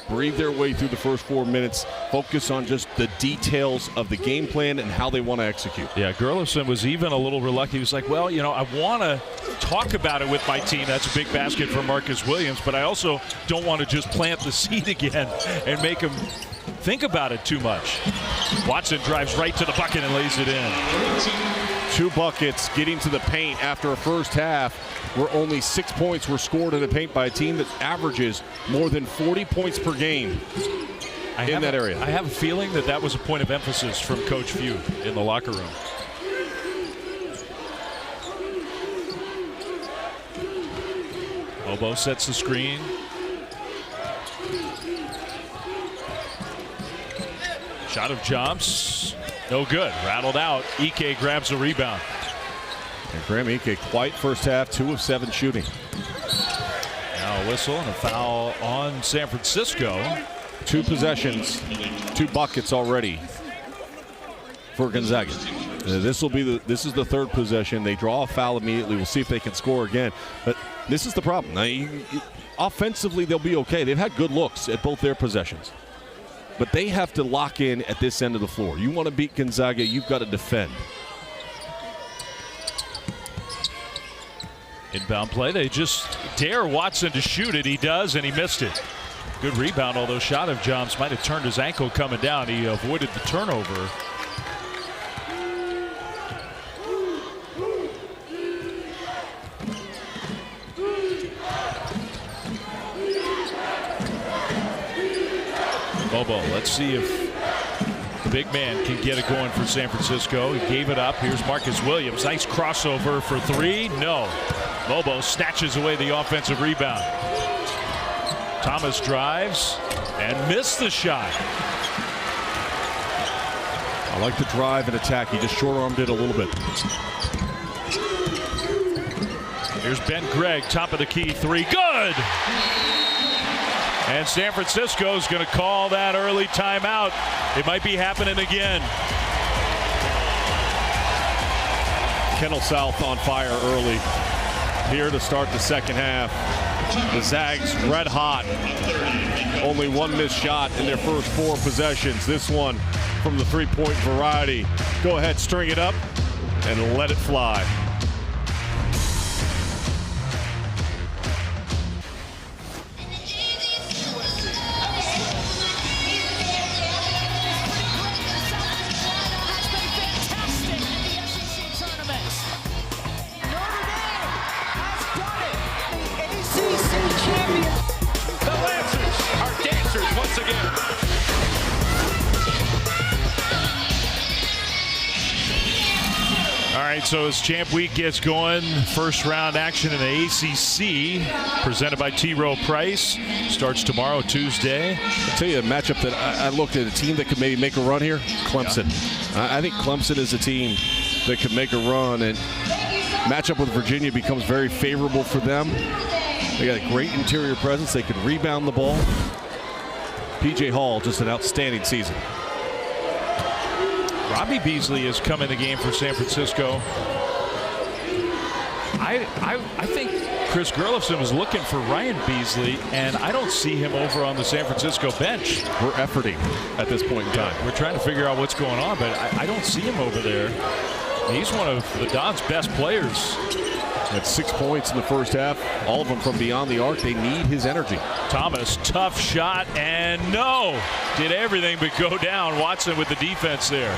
[SPEAKER 2] Breathe their way through the first 4 minutes, focus on just the details of the game plan and how they want to execute.
[SPEAKER 1] Yeah, Gerlofson was even a little reluctant. He was like, well, you know, I want to talk about it with my team. That's a big basket for Marcus Williams, but I also don't want to just plant the seed again and make him think about it too much. Watson drives right to the bucket and lays it in.
[SPEAKER 2] 2 buckets getting to the paint after a first half where only 6 points were scored in the paint by a team that averages more than 40 points per game in that area.
[SPEAKER 1] I have a feeling that that was a point of emphasis from Coach Few in the locker room. Obo sets the screen. Shot of jumps. No good. Rattled out. Ike grabs a rebound.
[SPEAKER 2] And Graham Ike, quite first half, 2 of 7 shooting.
[SPEAKER 1] Now a whistle and a foul on San Francisco.
[SPEAKER 2] 2 possessions, 2 buckets already for Gonzaga. This is the third possession. They draw a foul immediately. We'll see if they can score again. But this is the problem. Now, offensively, they'll be okay. They've had good looks at both their possessions. But they have to lock in at this end of the floor. You want to beat Gonzaga, you've got to defend.
[SPEAKER 1] Inbound play. They just dare Watson to shoot it. He does, and he missed it. Good rebound, although shot of Johns might have turned his ankle coming down. He avoided the turnover. Bobo, let's see if the big man can get it going for San Francisco. He gave it up. Here's Marcus Williams. Nice crossover for three. No. Bobo snatches away the offensive rebound. Thomas drives and missed the shot.
[SPEAKER 2] I like the drive and attack. He just short-armed it a little bit.
[SPEAKER 1] Here's Ben Gregg, top of the key three. Good! And San Francisco's going to call that early timeout. It might be happening again.
[SPEAKER 2] Kendall South on fire early here to start the second half. The Zags red hot. Only one missed shot in their first four possessions. This one from the three-point variety. Go ahead, string it up, and let it fly.
[SPEAKER 1] So as Champ Week gets going, first round action in the ACC, presented by T. Rowe Price, starts tomorrow, Tuesday.
[SPEAKER 2] I'll tell you a matchup that I looked at, a team that could maybe make a run here, Clemson. Yeah. I think Clemson is a team that could make a run, and matchup with Virginia becomes very favorable for them. They got a great interior presence. They can rebound the ball. P.J. Hall, just an outstanding season.
[SPEAKER 1] Robbie Beasley has come in the game for San Francisco. I think Chris Gerlofson was looking for Ryan Beasley, and I don't see him over on the San Francisco bench.
[SPEAKER 2] We're efforting at this point in time.
[SPEAKER 1] We're trying to figure out what's going on, but I don't see him over there. He's one of the Dons' best players.
[SPEAKER 2] Had 6 points in the first half, all of them from beyond the arc. They need his energy.
[SPEAKER 1] Thomas, tough shot, and no! Did everything but go down. Watson with the defense there.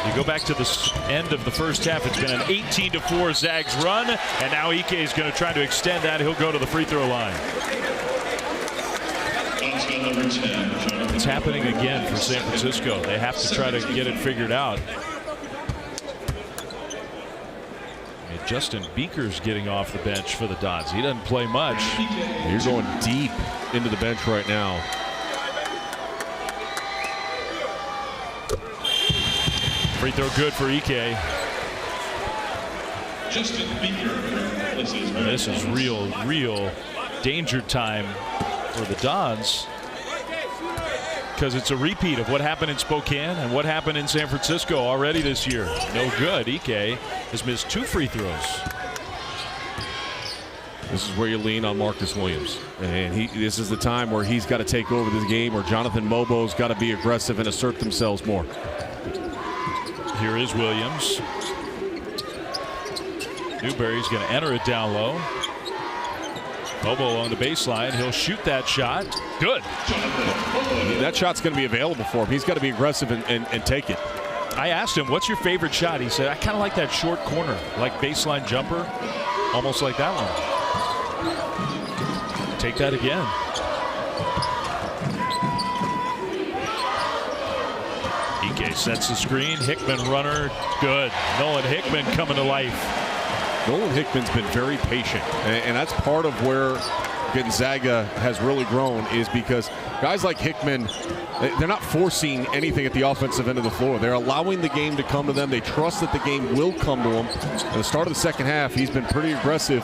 [SPEAKER 1] You go back to the end of the first half, it's been an 18-4 Zags run, and now Ike is going to try to extend that. He'll go to the free throw line. It's happening again for San Francisco. They have to try to get it figured out. Justin Beaker's getting off the bench for the Dons. He doesn't play much.
[SPEAKER 2] You're going deep into the bench right now.
[SPEAKER 1] Free throw good for Ike.
[SPEAKER 4] Justin Beaker.
[SPEAKER 1] This is real danger time for the Dons, because it's a repeat of what happened in Spokane and what happened in San Francisco already this year. No good. Ike has missed 2 free throws.
[SPEAKER 2] This is where you lean on Marcus Williams. And this is the time where he's got to take over this game, or Jonathan Mobo's got to be aggressive and assert themselves more.
[SPEAKER 1] Here is Williams. Newberry's going to enter it down low. Bobo on the baseline. He'll shoot that shot. Good.
[SPEAKER 2] That shot's going to be available for him. He's got to be aggressive and take it.
[SPEAKER 1] I asked him, what's your favorite shot? He said, I kind of like that short corner, like baseline jumper, almost like that one. Take that again. Ike sets the screen. Hickman runner. Good. Nolan Hickman coming to life.
[SPEAKER 2] Nolan Hickman's been very patient, and that's part of where Gonzaga has really grown, is because guys like Hickman, they're not forcing anything at the offensive end of the floor. They're allowing the game to come to them. They trust that the game will come to them. At the start of the second half, he's been pretty aggressive,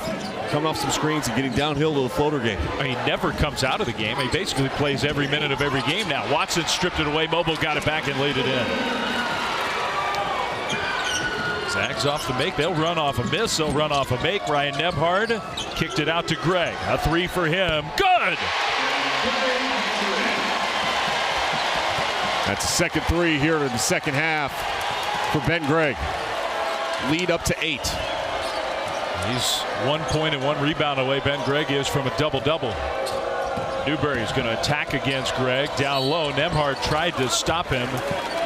[SPEAKER 2] coming off some screens and getting downhill to the floater game.
[SPEAKER 1] He never comes out of the game. He basically plays every minute of every game now. Watson stripped it away. Mobo got it back and laid it in. Zags off the make. They'll run off a miss. They'll run off a make. Ryan Nebhard kicked it out to Greg. A 3 for him. Good!
[SPEAKER 2] That's a second 3 here in the second half for Ben Gregg. Lead up to 8.
[SPEAKER 1] He's 1 point and 1 rebound away. Ben Gregg is from a double-double. Newberry's going to attack against Gregg. Down low, Nebhard tried to stop him,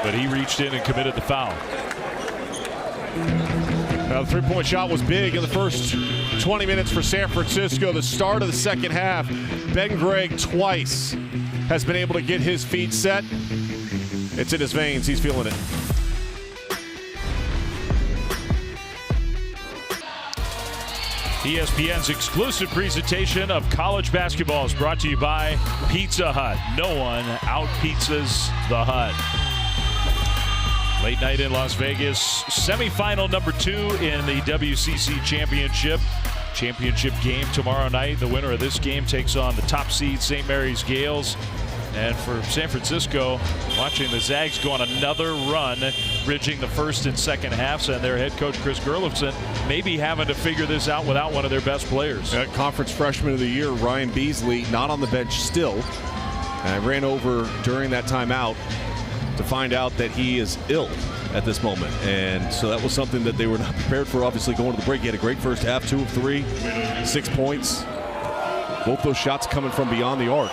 [SPEAKER 1] but he reached in and committed the foul.
[SPEAKER 2] Now, the three-point shot was big in the first 20 minutes for San Francisco. The start of the second half, Ben Gregg twice has been able to get his feet set. It's in his veins. He's feeling it.
[SPEAKER 1] ESPN's exclusive presentation of college basketball is brought to you by Pizza Hut. No one out-pizzas the Hut. Late night in Las Vegas, semifinal number 2 in the WCC Championship. Championship game tomorrow night. The winner of this game takes on the top seed St. Mary's Gales. And for San Francisco, watching the Zags go on another run, bridging the first and second halves, and their head coach Chris Gerlofson maybe having to figure this out without one of their best players.
[SPEAKER 2] Conference Freshman of the Year, Ryan Beasley, not on the bench still. And I ran over during that timeout to find out that he is ill at this moment. And so that was something that they were not prepared for, obviously, going to the break. He had a great first half, 2 of 3, 6 points. Both those shots coming from beyond the arc.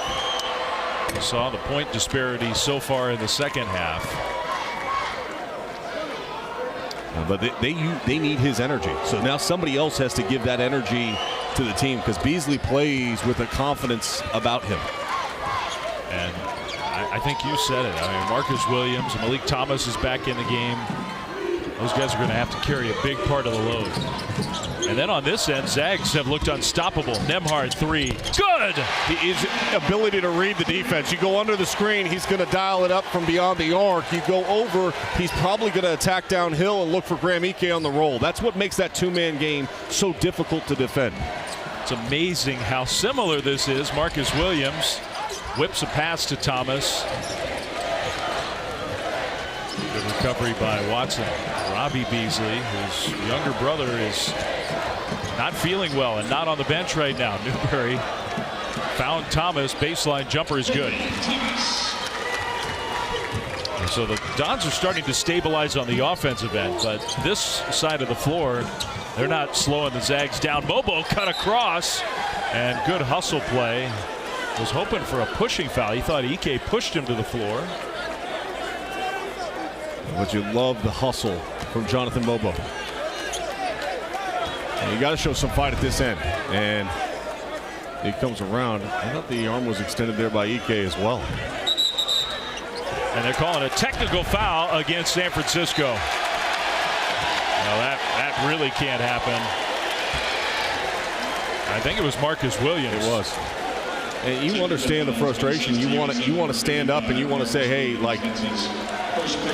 [SPEAKER 1] You saw the point disparity so far in the second half.
[SPEAKER 2] But they need his energy. So now somebody else has to give that energy to the team, because Beasley plays with a confidence about him.
[SPEAKER 1] And I think you said it. I mean, Marcus Williams and Malik Thomas is back in the game. Those guys are going to have to carry a big part of the load. And then on this end, Zags have looked unstoppable. Nebhard 3. Good!
[SPEAKER 2] His ability to read the defense. You go under the screen, he's going to dial it up from beyond the arc. You go over, he's probably going to attack downhill and look for Graham Ike on the roll. That's what makes that two-man game so difficult to defend.
[SPEAKER 1] It's amazing how similar this is. Marcus Williams whips a pass to Thomas. Good recovery by Watson. Robbie Beasley, whose younger brother, is not feeling well and not on the bench right now. Newberry found Thomas. Baseline jumper is good. And so the Dons are starting to stabilize on the offensive end, but this side of the floor, they're not slowing the Zags down. Mobo cut across, and good hustle play. Was hoping for a pushing foul. He thought Ike pushed him to the floor.
[SPEAKER 2] But you love the hustle from Jonathan Mobo. And you got to show some fight at this end. And he comes around. I thought the arm was extended there by Ike as well.
[SPEAKER 1] And they're calling a technical foul against San Francisco. No, that really can't happen. I think it was Marcus Williams.
[SPEAKER 2] It was. And you understand the frustration. You want to stand up and you want to say, hey, like,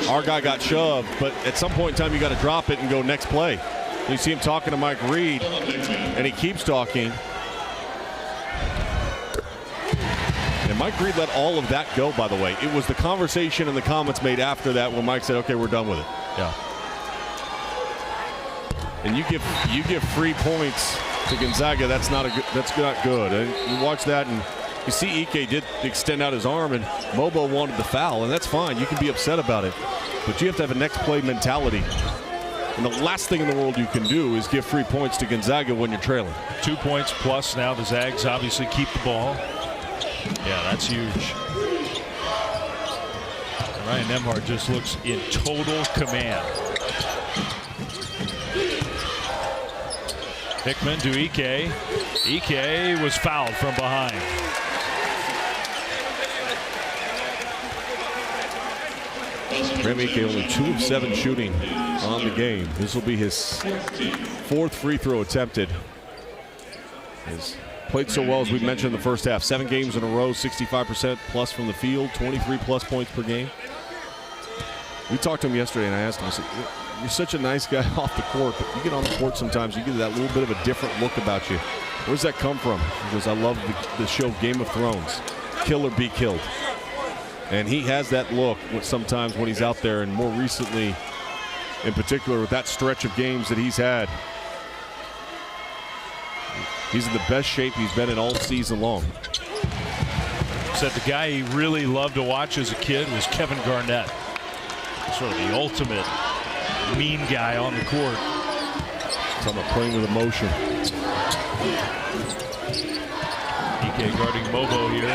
[SPEAKER 2] our guy got shoved, but at some point in time you got to drop it and go next play. You see him talking to Mike Reed, and he keeps talking. And Mike Reed let all of that go, by the way. It was the conversation and the comments made after that when Mike said, okay, we're done with it.
[SPEAKER 1] Yeah.
[SPEAKER 2] And you give free points to Gonzaga. That's not good. And you watch that, and you see Ike did extend out his arm, and Mobo wanted the foul, and that's fine. You can be upset about it, but you have to have a next play mentality. And the last thing in the world you can do is give free points to Gonzaga when you're trailing.
[SPEAKER 1] 2 points plus now. The Zags obviously keep the ball. Yeah, that's huge. Ryan Nebhard just looks in total command. Hickman to Ike. Ike was fouled from behind.
[SPEAKER 2] Graham Ike only 2 of 7 shooting on the game. This will be his 4th free throw attempted. He's played so well, as we mentioned in the first half. 7 games in a row, 65% plus from the field, 23 plus points per game. We talked to him yesterday, and I asked him, I said, you're such a nice guy off the court, but you get on the court sometimes, you get that little bit of a different look about you. Where's that come from? He goes, I love the show Game of Thrones. Kill or be killed. And he has that look sometimes when he's out there, and more recently in particular with that stretch of games that he's had. He's in the best shape he's been in all season long.
[SPEAKER 1] Said the guy he really loved to watch as a kid was Kevin Garnett. Sort of the ultimate mean guy on the court.
[SPEAKER 2] Talking about playing with emotion.
[SPEAKER 1] Ike guarding Mobo here.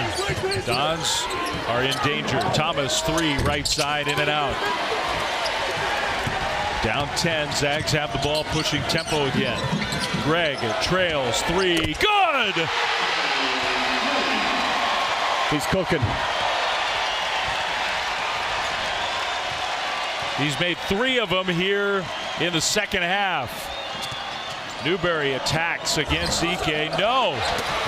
[SPEAKER 1] Dons are in danger. Thomas, 3, right side, in and out. Down 10, Zags have the ball, pushing tempo again. Greg trails, 3, good!
[SPEAKER 2] He's cooking.
[SPEAKER 1] He's made 3 of them here in the second half. Newberry attacks against Ike. No.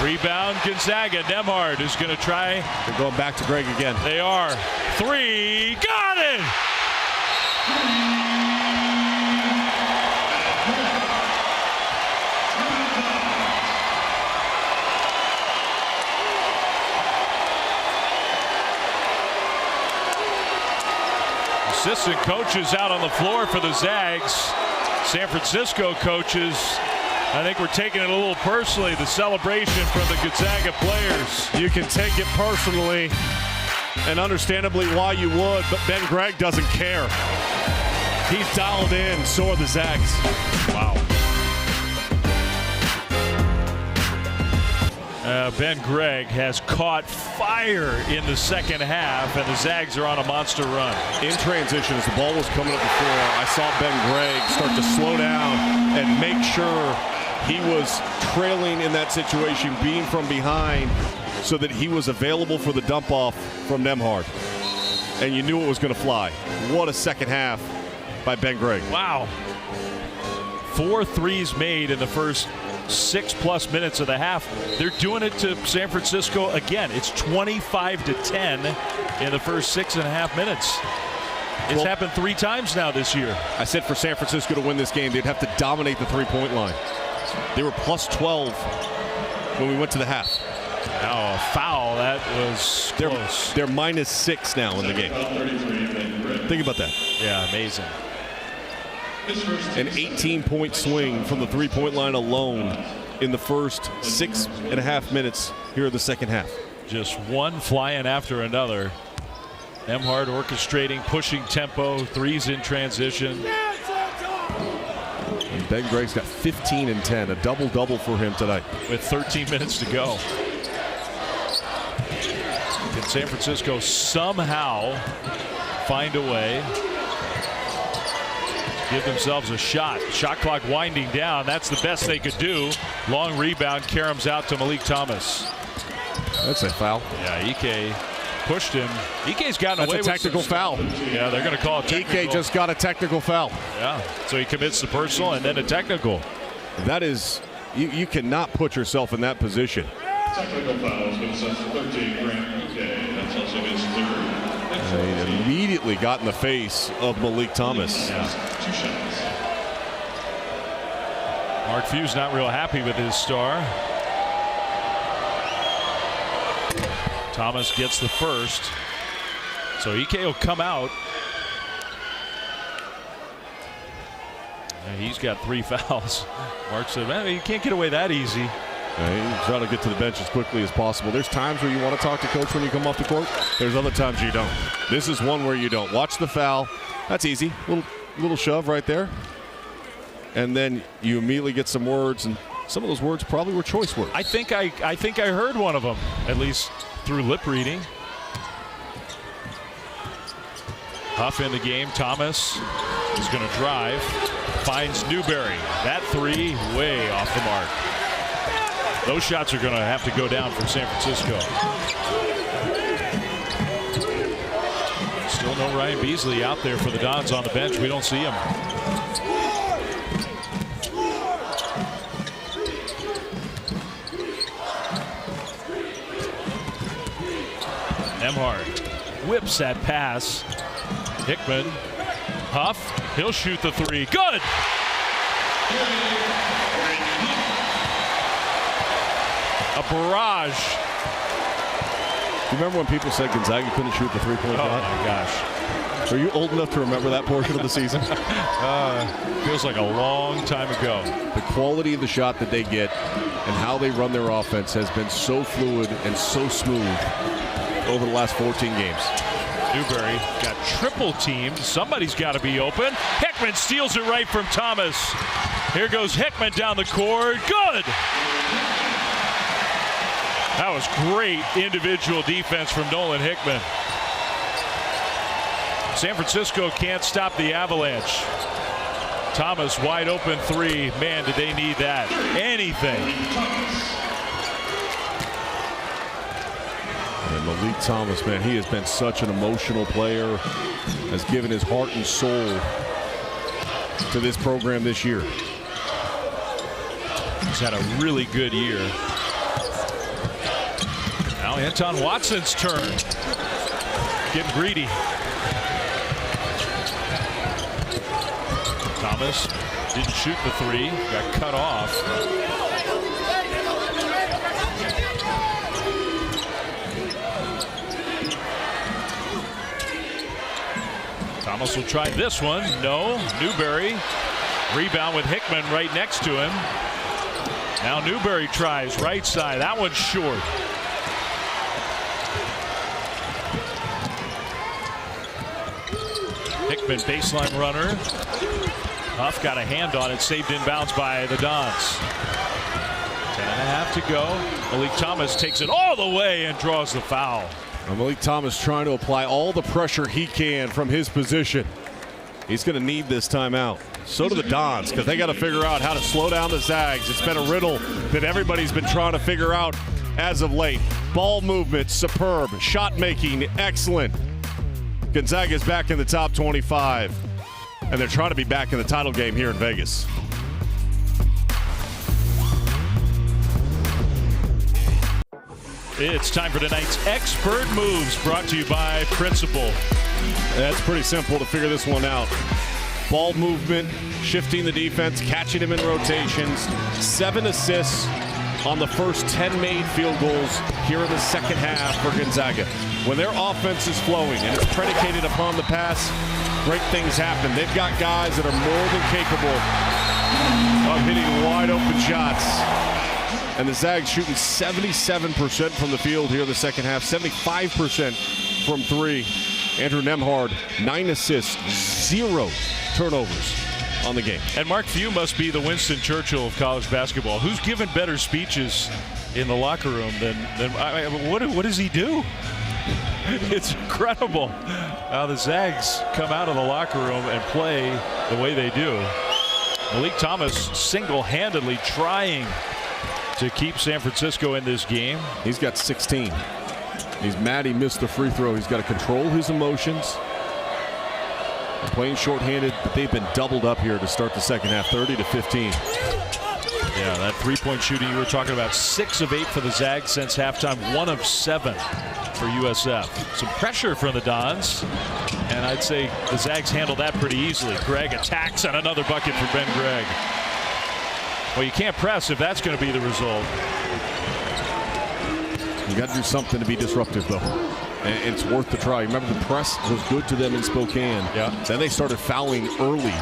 [SPEAKER 1] Rebound Gonzaga. Nembhard is going to try.
[SPEAKER 2] They're going back to Greg again.
[SPEAKER 1] They are. 3. Got it! Assistant coaches out on the floor for the Zags. San Francisco coaches, I think we're taking it a little personally, the celebration from the Gonzaga players.
[SPEAKER 2] You can take it personally, and understandably why you would, but Ben Gregg doesn't care. He's dialed in, so are the Zags.
[SPEAKER 1] Wow. Ben Gregg has caught fire in the second half, and the Zags are on a monster run.
[SPEAKER 2] In transition, as the ball was coming up the floor, I saw Ben Gregg start to slow down and make sure he was trailing in that situation, being from behind, so that he was available for the dump off from Nembhard. And you knew it was going to fly. What a second half by Ben Gregg.
[SPEAKER 1] Wow. 4 threes made in the first 6+ minutes of the half. They're doing it to San Francisco again. It's 25-10 in the first 6.5 minutes. It's happened 3 times now this year.
[SPEAKER 2] I said for San Francisco to win this game, they'd have to dominate the three-point line. They were plus 12 when we went to the half.
[SPEAKER 1] Now a foul, that was close.
[SPEAKER 2] They're minus 6 now in the game. Think about that.
[SPEAKER 1] Yeah, amazing.
[SPEAKER 2] An 18-point swing from the three-point line alone in the first 6.5 minutes here in the second half.
[SPEAKER 1] Just one flying after another. Nembhard orchestrating, pushing tempo, 3s in transition.
[SPEAKER 2] And Ben Gregg's got 15 and 10, a double-double for him tonight.
[SPEAKER 1] With 13 minutes to go. Can San Francisco somehow find a way? Give themselves a shot. Shot clock winding down. That's the best they could do. Long rebound. Karam's out to Malik Thomas.
[SPEAKER 2] That's a foul.
[SPEAKER 1] Yeah, Ike pushed him. Ike's gotten away with
[SPEAKER 2] That's a technical foul.
[SPEAKER 1] Yeah, they're going to call it technical.
[SPEAKER 2] Ike just got a technical foul.
[SPEAKER 1] Yeah, so he commits the personal and then a technical.
[SPEAKER 2] That is, you cannot put yourself in that position.
[SPEAKER 4] Technical foul has been sent to 13, Grant Ike. That's also his 3rd.
[SPEAKER 2] He immediately got in the face of Malik Thomas.
[SPEAKER 1] Yeah.
[SPEAKER 4] 2 shots.
[SPEAKER 1] Mark Few's not real happy with his star. Thomas gets the first. So Ike will come out. And he's got 3 fouls. Mark said, man, you can't get away that easy.
[SPEAKER 2] You try to get to the bench as quickly as possible. There's times where you want to talk to coach when you come off the court. There's other times you don't. This is one where you don't. Watch the foul. That's easy. Little shove right there. And then you immediately get some words, and some of those words probably were choice words.
[SPEAKER 1] I think I heard one of them, at least through lip reading. Huff in the game. Thomas is going to drive. Finds Newberry. That 3 way off the mark. Those shots are going to have to go down for San Francisco. Still no Ryan Beasley out there for the Dons on the bench. We don't see him. Nembhard whips that pass. Hickman. Huff. He'll shoot the 3. Good! A barrage.
[SPEAKER 2] You remember when people said Gonzaga couldn't shoot the three-point shot?
[SPEAKER 1] Oh, my gosh.
[SPEAKER 2] Are you old enough to remember that portion of the season?
[SPEAKER 1] Feels like a long time ago.
[SPEAKER 2] The quality of the shot that they get and how they run their offense has been so fluid and so smooth over the last 14 games.
[SPEAKER 1] Newberry got triple teamed. Somebody's got to be open. Hickman steals it right from Thomas. Here goes Hickman down the court. Good! That was great individual defense from Nolan Hickman. San Francisco can't stop the Avalanche. Thomas wide open three. Man, did they need that. Anything.
[SPEAKER 2] And Malik Thomas, man, he has been such an emotional player. Has given his heart and soul to this program this year.
[SPEAKER 1] He's had a really good year. Now Anton Watson's turn. Getting greedy. Thomas didn't shoot the three. Got cut off. Thomas will try this one. No. Newberry. Rebound with Hickman right next to him. Now Newberry tries right side. That one's short. Hickman baseline runner. Huff got a hand on it, saved inbounds by the Dons. 10.5 to go. Malik Thomas takes it all the way and draws the foul.
[SPEAKER 2] Malik Thomas trying to apply all the pressure he can from his position. He's going to need this timeout. So do the Dons, because they got to figure out how to slow down the Zags. It's been a riddle that everybody's been trying to figure out as of late. Ball movement, superb. Shot making, excellent. Gonzaga's back in the top 25. And they're trying to be back in the title game here in Vegas.
[SPEAKER 1] It's time for tonight's Expert Moves, brought to you by Principal.
[SPEAKER 2] That's pretty simple to figure this one out. Ball movement, shifting the defense, catching him in rotations. 7 assists on the first 10 made field goals here in the second half for Gonzaga. When their offense is flowing and it's predicated upon the pass, great things happen. They've got guys that are more than capable of hitting wide open shots. And the Zags shooting 77% from the field here in the second half, 75% from three. Andrew Nembhard, 9 assists, 0 turnovers on the game.
[SPEAKER 1] And Mark Few must be the Winston Churchill of college basketball. Who's given better speeches in the locker room than what does he do? It's incredible how the Zags come out of the locker room and play the way they do. Malik Thomas single-handedly trying to keep San Francisco in this game.
[SPEAKER 2] He's got 16. He's mad he missed the free throw. He's got to control his emotions. They're playing shorthanded, but they've been doubled up here to start the second half, 30-15.
[SPEAKER 1] Yeah, that three-point shooting you were talking about, 6 of 8 for the Zags since halftime, 1 of 7 for USF. Some pressure from the Dons, and I'd say the Zags handled that pretty easily. Gregg attacks and another bucket for Ben Gregg. Well, you can't press if that's going to be the result.
[SPEAKER 2] You got to do something to be disruptive, though. And it's worth the try. Remember, the press was good to them in Spokane.
[SPEAKER 1] Yeah.
[SPEAKER 2] Then they started fouling early.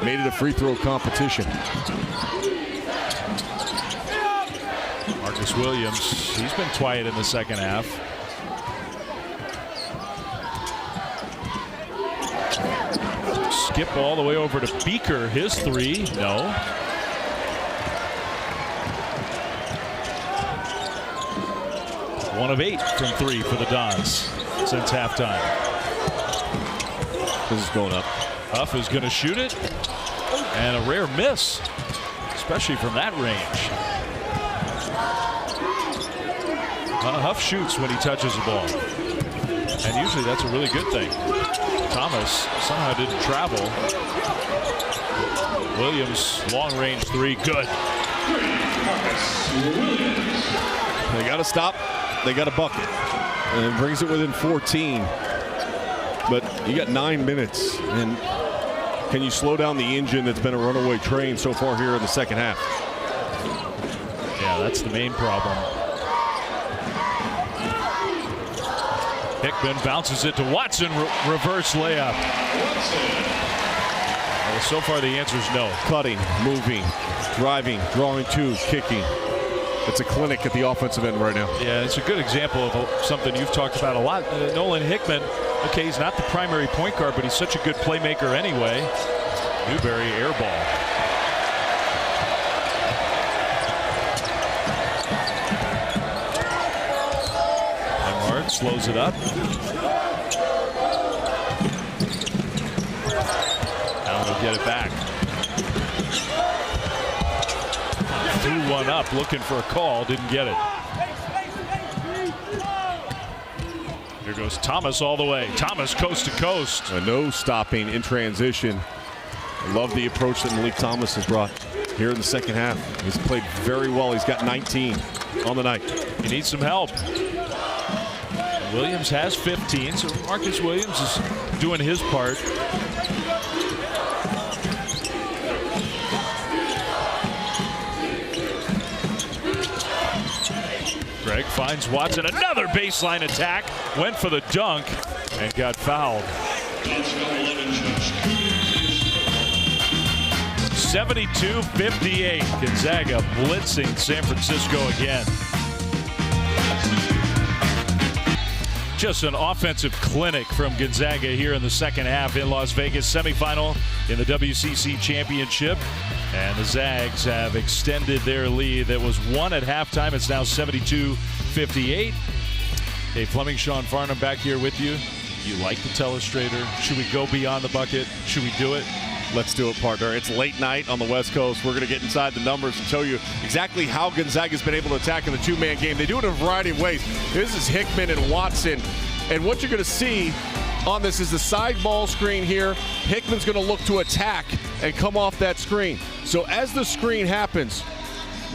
[SPEAKER 2] Made it a free throw competition.
[SPEAKER 1] Marcus Williams, he's been quiet in the second half. Skip all the way over to Beaker. His three, no. One of 8 from 3 for the Dons since halftime.
[SPEAKER 2] This is going up.
[SPEAKER 1] Huff is going to shoot it, and a rare miss, especially from that range. Huff shoots when he touches the ball, and usually that's a really good thing. Thomas somehow didn't travel. Williams, long-range three, good.
[SPEAKER 2] They got to stop. They got a bucket, and it brings it within 14. But you got 9 minutes, and can you slow down the engine that's been a runaway train so far here in the second half?
[SPEAKER 1] Yeah, that's the main problem. Hickman bounces it to Watson, reverse layup. Well, so far the answer is no.
[SPEAKER 2] Cutting, moving, driving, drawing to, kicking. It's a clinic at the offensive end right now.
[SPEAKER 1] Yeah, it's a good example of something you've talked about a lot. Nolan Hickman, okay, he's not the primary point guard, but he's such a good playmaker anyway. Newberry air ball. Hard slows it up. Now they'll get it back. Threw one up, looking for a call, didn't get it. Here goes Thomas all the way. Thomas coast to coast.
[SPEAKER 2] No stopping in transition. I love the approach that Malik Thomas has brought here in the second half. He's played very well. He's got 19 on the night.
[SPEAKER 1] He needs some help. Williams has 15, so Marcus Williams is doing his part. Greg finds Watson, another baseline attack, went for the dunk and got fouled. 72-58, Gonzaga blitzing San Francisco again. Just an offensive clinic from Gonzaga here in the second half in Las Vegas. Semifinal in the WCC Championship. And the Zags have extended their lead that was won at halftime. It's now 72-58. Hey, Fleming, Sean Farnham back here with you. You like the telestrator? Should we go beyond the bucket? Should we do it?
[SPEAKER 2] Let's do it, partner. It's late night on the West Coast. We're going to get inside the numbers and show you exactly how Gonzaga's been able to attack in the two-man game. They do it in a variety of ways. This is Hickman and Watson. And what you're going to see on this is the side ball screen here. Hickman's going to look to attack and come off that screen. So as the screen happens,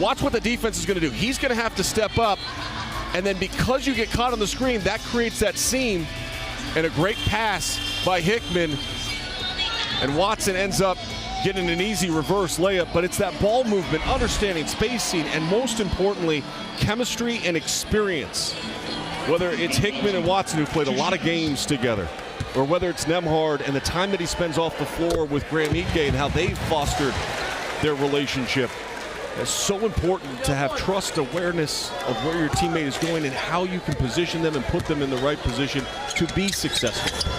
[SPEAKER 2] watch what the defense is going to do. He's going to have to step up. And then because you get caught on the screen, that creates that seam. And a great pass by Hickman. And Watson ends up getting an easy reverse layup, but it's that ball movement, understanding spacing, and most importantly, chemistry and experience. Whether it's Hickman and Watson, who played a lot of games together, or whether it's Nembhard and the time that he spends off the floor with Graham Ike and how they've fostered their relationship. It's so important to have trust, awareness of where your teammate is going and how you can position them and put them in the right position to be successful.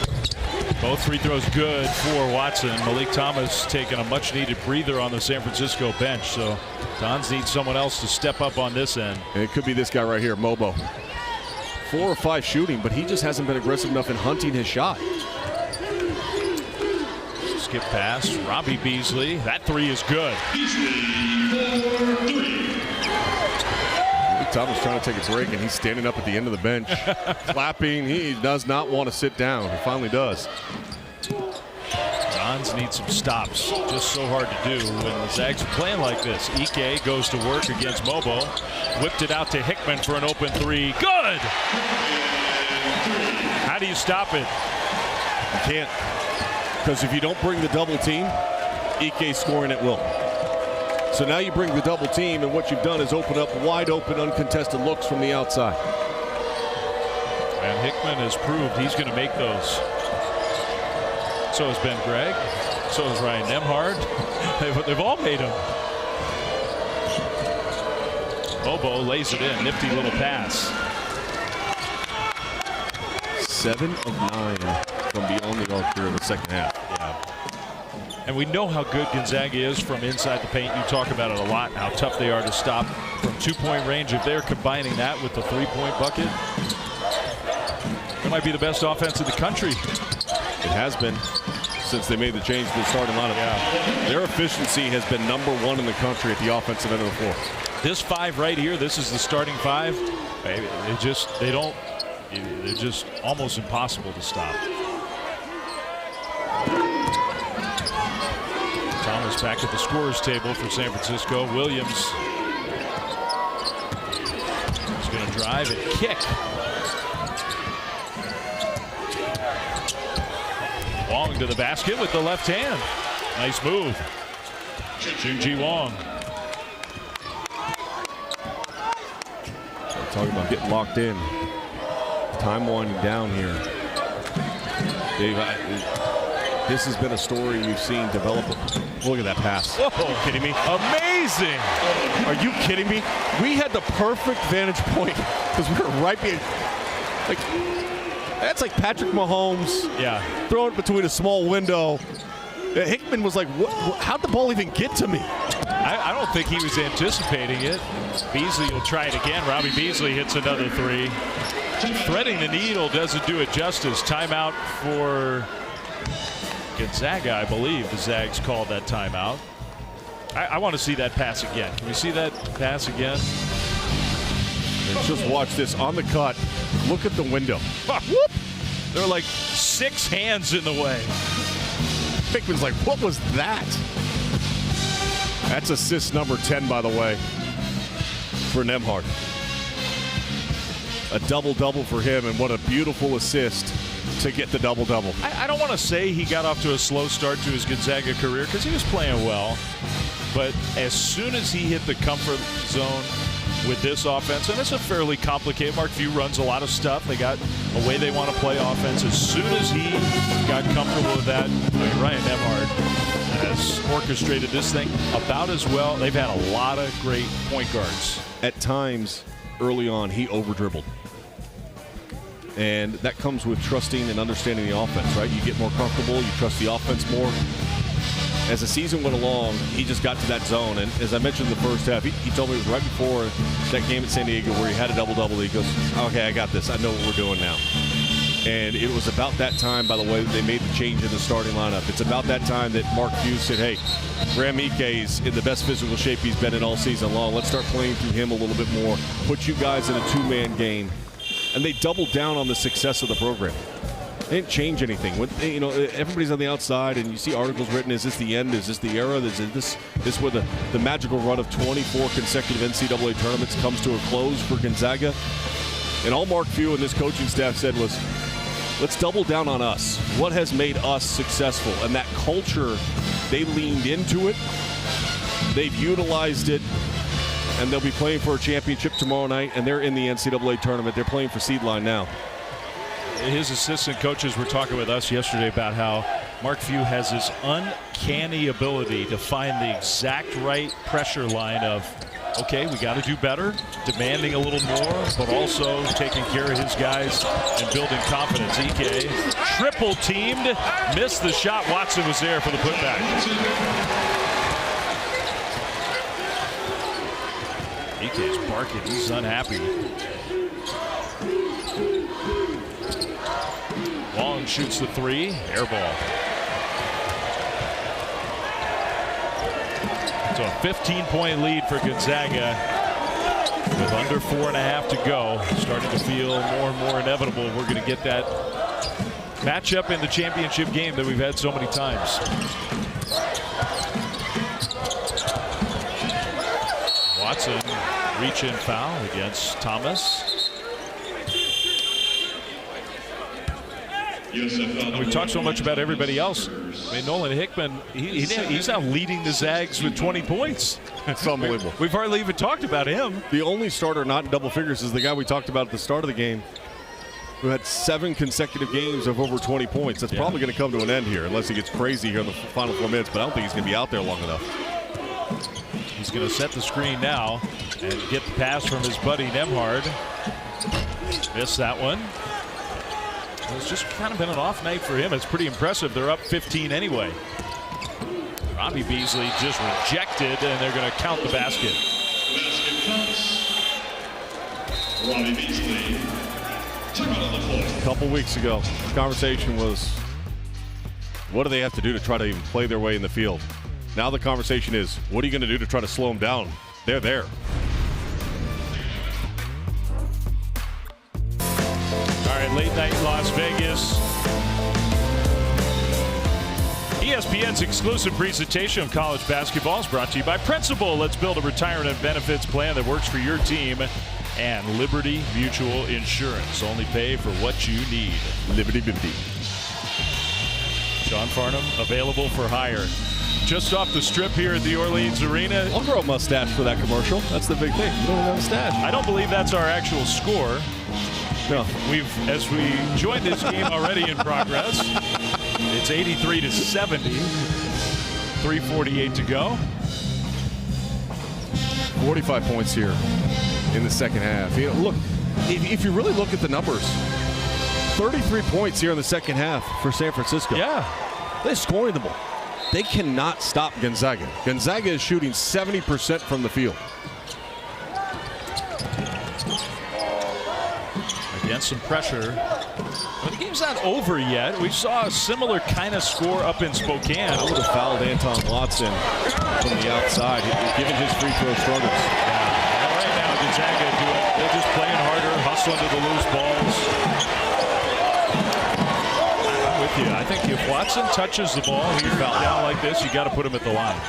[SPEAKER 1] Both free throws good for Watson. Malik Thomas taking a much-needed breather on the San Francisco bench. So Dons need someone else to step up on this end.
[SPEAKER 2] And it could be this guy right here, Mobo. 4 or 5 shooting, but he just hasn't been aggressive enough in hunting his shot.
[SPEAKER 1] Skip pass, Robbie Beasley. That three is good.
[SPEAKER 2] Thomas trying to take a break, and he's standing up at the end of the bench, clapping. He does not want to sit down. He finally does.
[SPEAKER 1] Dons need some stops. Just so hard to do when the Zags are playing like this. Ike goes to work against Mobo. Whipped it out to Hickman for an open three. Good! How do you stop it?
[SPEAKER 2] You can't. Because if you don't bring the double team, Ike's scoring at will. So now you bring the double team, and what you've done is open up wide open, uncontested looks from the outside.
[SPEAKER 1] And Hickman has proved he's going to make those. So has Ben Gregg. So has Ryan Nembhard. They've all made them. Bobo lays it in. Nifty little pass.
[SPEAKER 2] 7 of 9 from beyond the arc here in the second half.
[SPEAKER 1] Yeah. And we know how good Gonzaga is from inside the paint. You talk about it a lot, how tough they are to stop from two-point range. If they're combining that with the three-point bucket, it might be the best offense in the country.
[SPEAKER 2] It has been since they made the change to the starting lineup.
[SPEAKER 1] Yeah.
[SPEAKER 2] Their efficiency has been #1 in the country at the offensive end of the floor.
[SPEAKER 1] This 5 right here, this is the starting 5. They're just almost impossible to stop. Thomas back at the scorer's table for San Francisco. Williams is going to drive and kick. Wong to the basket with the left hand. Nice move. Junji Wong.
[SPEAKER 2] Talking about getting locked in. Time winding down here. Dave, this has been a story we've seen develop. Look at that pass.
[SPEAKER 1] Whoa.
[SPEAKER 2] Are you kidding me?
[SPEAKER 1] Amazing.
[SPEAKER 2] Are you kidding me? We had the perfect vantage point because we were right behind. Like, that's like Patrick Mahomes throwing it between a small window. Hickman was like, how'd the ball even get to me?
[SPEAKER 1] I don't think he was anticipating it. Beasley will try it again. Robbie Beasley hits another three. Threading the needle doesn't do it justice. Timeout for Gonzaga, I believe. The Zags called that timeout. I want to see that pass again. Can we see that pass again?
[SPEAKER 2] And just watch this on the cut. Look at the window.
[SPEAKER 1] Whoop! There are like 6 hands in the way.
[SPEAKER 2] Hickman's like, what was that? That's assist number 10, by the way, for Nembhard. A double-double for him, and what a beautiful assist to get the double-double.
[SPEAKER 1] I don't want to say he got off to a slow start to his Gonzaga career because he was playing well. But as soon as he hit the comfort zone with this offense, and it's a fairly complicated, Mark Few runs a lot of stuff. They got a way they want to play offense. As soon as he got comfortable with that, Ryan Nembhard has orchestrated this thing about as well. They've had a lot of great point guards.
[SPEAKER 2] At times, early on, he over-dribbled. And that comes with trusting and understanding the offense, right? You get more comfortable, you trust the offense more. As the season went along, he just got to that zone. And as I mentioned in the first half, he told me it was right before that game at San Diego where he had a double-double. He goes, okay, I got this. I know what we're doing now. And it was about that time, by the way, that they made the change in the starting lineup. It's about that time that Mark Few said, hey, Graham Ike is in the best physical shape he's been in all season long. Let's start playing through him a little bit more. Put you guys in a two-man game. And they doubled down on the success of the program. They didn't change anything. When, everybody's on the outside, and you see articles written, is this the end? Is this the era? Is this where the magical run of 24 consecutive NCAA tournaments comes to a close for Gonzaga? And all Mark Few and this coaching staff said was, let's double down on us. What has made us successful? And that culture, they leaned into it. They've utilized it. And they'll be playing for a championship tomorrow night, and they're in the NCAA tournament. They're playing for seed line now.
[SPEAKER 1] His assistant coaches were talking with us yesterday about how Mark Few has this uncanny ability to find the exact right pressure line of, okay, we got to do better, demanding a little more, but also taking care of his guys and building confidence. Ike, triple teamed, missed the shot. Watson was there for the putback. Ike's barking. He's unhappy. Long shoots the three. Air ball. So a 15-point lead for Gonzaga with under 4.5 to go. Starting to feel more and more inevitable. We're going to get that matchup in the championship game that we've had so many times. Watson reach-in foul against Thomas. And we've talked so much about everybody else. I mean, Nolan Hickman, he's now leading the Zags with 20 points.
[SPEAKER 2] It's unbelievable.
[SPEAKER 1] We've hardly even talked about him.
[SPEAKER 2] The only starter not in double figures is the guy we talked about at the start of the game, who had 7 consecutive games of over 20 points. That's probably going to come to an end here, unless he gets crazy here in the final 4 minutes, but I don't think he's going to be out there long enough.
[SPEAKER 1] He's going to set the screen now and get the pass from his buddy Nembhard. Missed that one. It's just kind of been an off night for him. It's pretty impressive. They're up 15 anyway. Robbie Beasley just rejected, and they're going to count the basket.
[SPEAKER 4] Basket counts. Robbie Beasley, timeout on the floor.
[SPEAKER 2] A couple weeks ago, the conversation was, what do they have to do to try to even play their way in the field? Now the conversation is, what are you going to do to try to slow them down? They're there.
[SPEAKER 1] All right, late night Las Vegas. ESPN's exclusive presentation of college basketball is brought to you by Principal. Let's build a retirement benefits plan that works for your team. And Liberty Mutual Insurance. Only pay for what you need.
[SPEAKER 2] Liberty 50.
[SPEAKER 1] Sean Farnham, available for hire. Just off the strip here at the Orleans Arena.
[SPEAKER 2] I'll grow a mustache for that commercial. That's the big thing. You don't have a mustache.
[SPEAKER 1] I don't believe that's our actual score.
[SPEAKER 2] No.
[SPEAKER 1] As we joined this game already in progress, it's 83-70. 3:48 to go.
[SPEAKER 2] 45 points here in the second half. You know, look, if you really look at the numbers, 33 points here in the second half for San Francisco.
[SPEAKER 1] Yeah.
[SPEAKER 2] They're scoring the ball. They cannot stop Gonzaga. Gonzaga is shooting 70% from the field.
[SPEAKER 1] Against some pressure. But the game's not over yet. We saw a similar kind of score up in Spokane.
[SPEAKER 2] I would have fouled Anton Watson from the outside, given his free throw struggles.
[SPEAKER 1] Yeah. Right now, Gonzaga do it. They're just playing harder, hustling to the loose balls. I'm with you. I think if Watson touches the ball, he fell down like this, you got to put him at the line.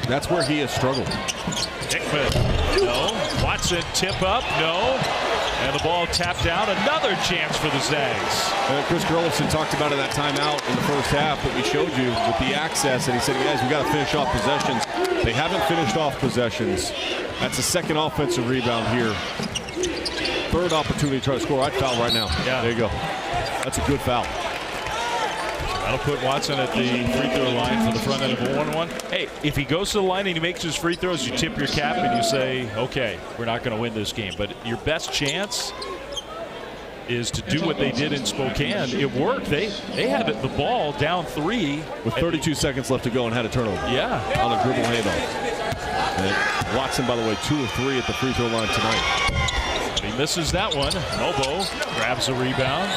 [SPEAKER 2] That's where he has struggled.
[SPEAKER 1] Hickman, no. Watson, tip up, no. And the ball tapped out. Another chance for the Zags.
[SPEAKER 2] Chris Gerlison talked about it that timeout in the first half that we showed you with the access, and he said, guys, we got to finish off possessions. They haven't finished off possessions. That's a second offensive rebound here. Third opportunity to try to score. I'd foul right now.
[SPEAKER 1] Yeah.
[SPEAKER 2] There you go. That's a good foul.
[SPEAKER 1] That'll put Watson at the free throw line for the front end of a 1-1. Hey, if he goes to the line and he makes his free throws, you tip your cap and you say, okay, we're not going to win this game. But your best chance is to do what they did in Spokane. It worked. They had the ball down 3.
[SPEAKER 2] With 32 seconds left to go and had a turnover.
[SPEAKER 1] Yeah.
[SPEAKER 2] On a dribble handoff. And Watson, by the way, 2 of 3 at the free throw line tonight.
[SPEAKER 1] But he misses that one. Mobo grabs a rebound.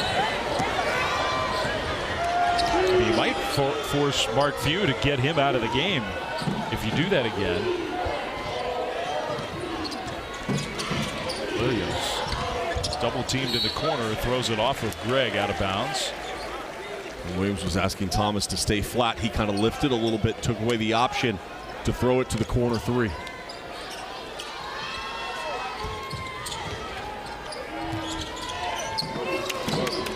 [SPEAKER 1] He might force Mark Few to get him out of the game if you do that again. Williams double teamed in the corner, throws it off of Greg out of bounds.
[SPEAKER 2] And Williams was asking Thomas to stay flat. He kind of lifted a little bit, took away the option to throw it to the corner 3.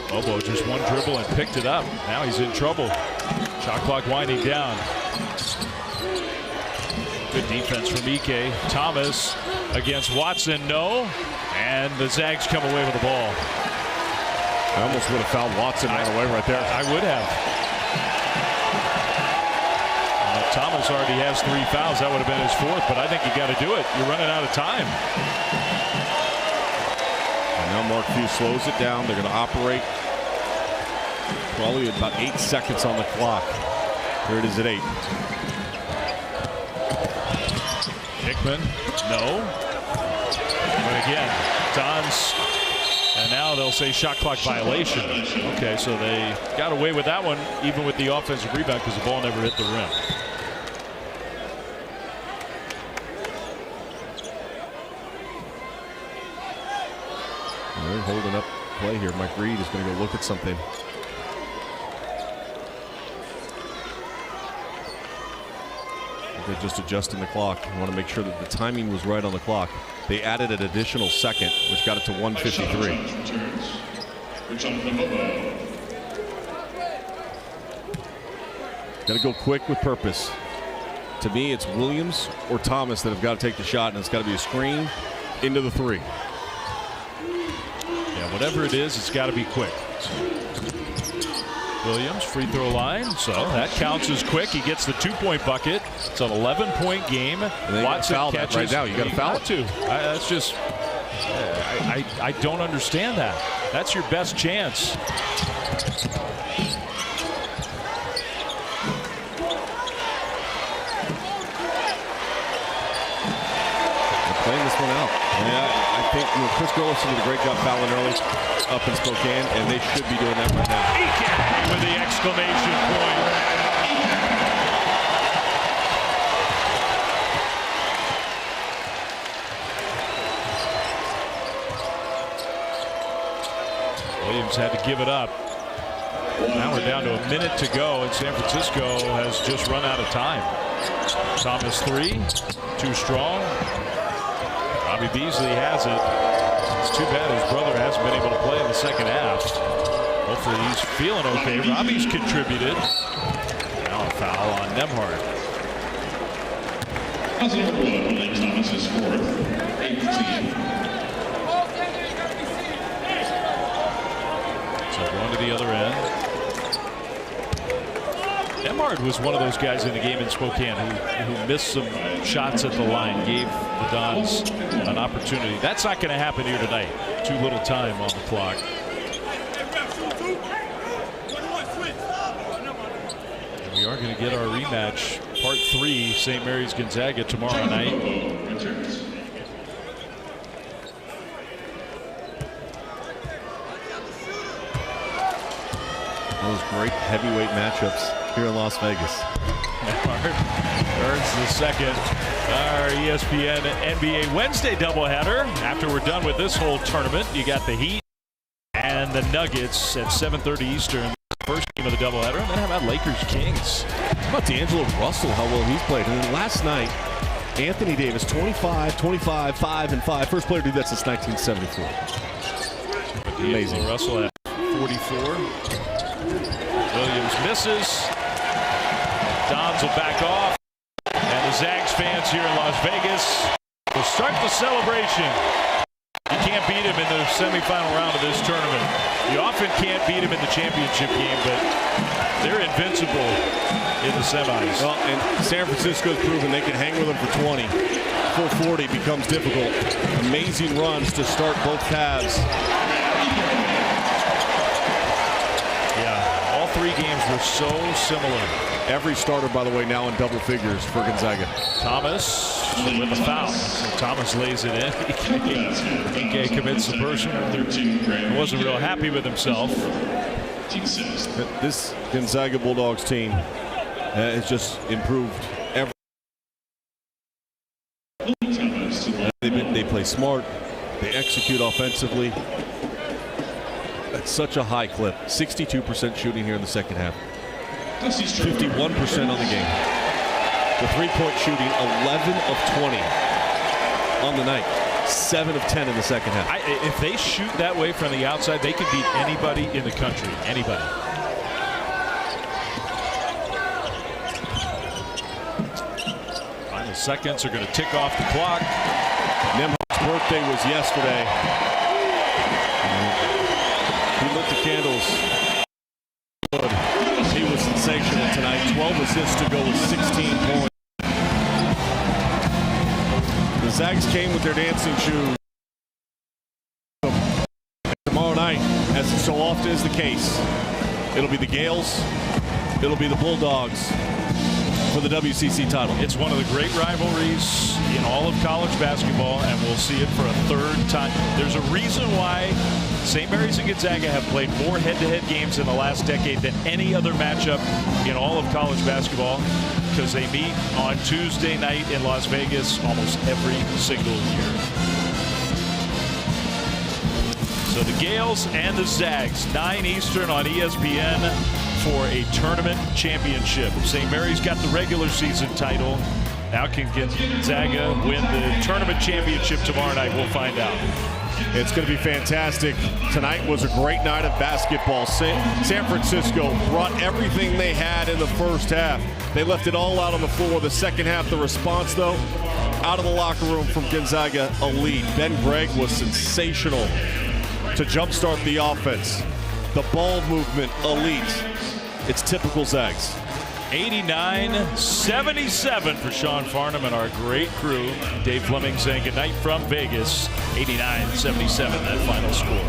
[SPEAKER 1] Bobo just one dribble and picked it up. Now he's in trouble. Shot clock winding down. Good defense from Ike. Thomas against Watson, no. And the Zags come away with the ball.
[SPEAKER 2] I almost would have fouled Watson right away right there.
[SPEAKER 1] I would have. Thomas already has 3 fouls. That would have been his 4th, but I think you got to do it. You're running out of time.
[SPEAKER 2] And now Mark Few slows it down. They're going to operate probably about 8 seconds on the clock. Here it is at 8.
[SPEAKER 1] Hickman, no. But again, Don's, and now they'll say shot clock violation. Okay, so they got away with that one, even with the offensive rebound, because the ball never hit the rim.
[SPEAKER 2] They're holding up play here. Mike Reed is going to go look at something. They're just adjusting the clock. I want to make sure that the timing was right on the clock. They added an additional second, which got it to 1:53. Got to go quick with purpose. To me, it's Williams or Thomas that have got to take the shot, and it's got to be a screen into the 3.
[SPEAKER 1] Yeah, whatever it is, it's got to be quick. Williams, free throw line, so that counts as quick. He gets the 2-point bucket. It's an 11-point game.
[SPEAKER 2] Watson catches right now. You got to foul it
[SPEAKER 1] too. That's just, I don't understand that. That's your best chance.
[SPEAKER 2] Playing this one out. Yeah, I think Chris Gerlison did a great job fouling early up in Spokane, and they should be doing that right now.
[SPEAKER 1] Ike with the exclamation point. Williams had to give it up. Now we're down to a minute to go, and San Francisco has just run out of time. Thomas 3, too strong. Robbie Beasley has it. It's too bad his brother hasn't been able to play in the second half. Hopefully he's feeling okay. Robbie's contributed. Now a foul on Nembhard.
[SPEAKER 4] Thomas is 4th, 18.
[SPEAKER 1] the other end. Emard was one of those guys in the game in Spokane who missed some shots at the line, gave the Dons an opportunity. That's not going to happen here tonight. Too little time on the clock. And we are going to get our rematch, part 3, St. Mary's Gonzaga tomorrow night.
[SPEAKER 2] Those great heavyweight matchups here in Las Vegas.
[SPEAKER 1] Earns the second. Our ESPN NBA Wednesday doubleheader. After we're done with this whole tournament, you got the Heat and the Nuggets at 7:30 Eastern. First game of the doubleheader. And then how about Lakers Kings?
[SPEAKER 2] How about D'Angelo Russell, how well he's played. And then last night, Anthony Davis, 25, 5 and 5. First player to do that since 1974. Amazing.
[SPEAKER 1] Russell at 44. Williams misses. Dons will back off. And the Zags fans here in Las Vegas will start the celebration. You can't beat him in the semifinal round of this tournament. You often can't beat him in the championship game, but they're invincible in the semis.
[SPEAKER 2] Well, and San Francisco's proven they can hang with them for 20. Full 40 becomes difficult. Amazing runs to start both halves.
[SPEAKER 1] Yeah, all 3 games were so similar.
[SPEAKER 2] Every starter, by the way, now in double figures for Gonzaga.
[SPEAKER 1] Thomas with a foul. So Thomas lays it in. Ike commits the personal. Wasn't real happy with himself.
[SPEAKER 2] This Gonzaga Bulldogs team has just improved every. They play smart. They execute offensively. At such a high clip. 62% shooting here in the second half. 51% on the game. The three-point shooting, 11 of 20 on the night. 7 of 10 in the second half.
[SPEAKER 1] If they shoot that way from the outside, they could beat anybody in the country. Anybody. Final seconds are going to tick off the clock.
[SPEAKER 2] Nembhard's birthday was yesterday. He lit the candles. He was sensational tonight. 12 assists to go with 16 points. The Zags came with their dancing shoes. And tomorrow night, as so often is the case, it'll be the Gales, it'll be the Bulldogs for the WCC title.
[SPEAKER 1] It's one of the great rivalries in all of college basketball, and we'll see it for a 3rd time. There's a reason why St. Mary's and Gonzaga have played more head-to-head games in the last decade than any other matchup in all of college basketball, because they meet on Tuesday night in Las Vegas almost every single year. So the Gales and the Zags, 9 Eastern on ESPN for a tournament championship. St. Mary's got the regular season title. Now can Gonzaga win the tournament championship tomorrow night? We'll find out.
[SPEAKER 2] It's going to be fantastic. Tonight was a great night of basketball. San Francisco brought everything they had in the first half. They left it all out on the floor. The second half, the response, though, out of the locker room from Gonzaga, elite. Ben Gregg was sensational to jumpstart the offense. The ball movement, elite. It's typical Zags.
[SPEAKER 1] 89-77 for Sean Farnham and our great crew. Dave Fleming saying goodnight from Vegas. 89-77, that final score.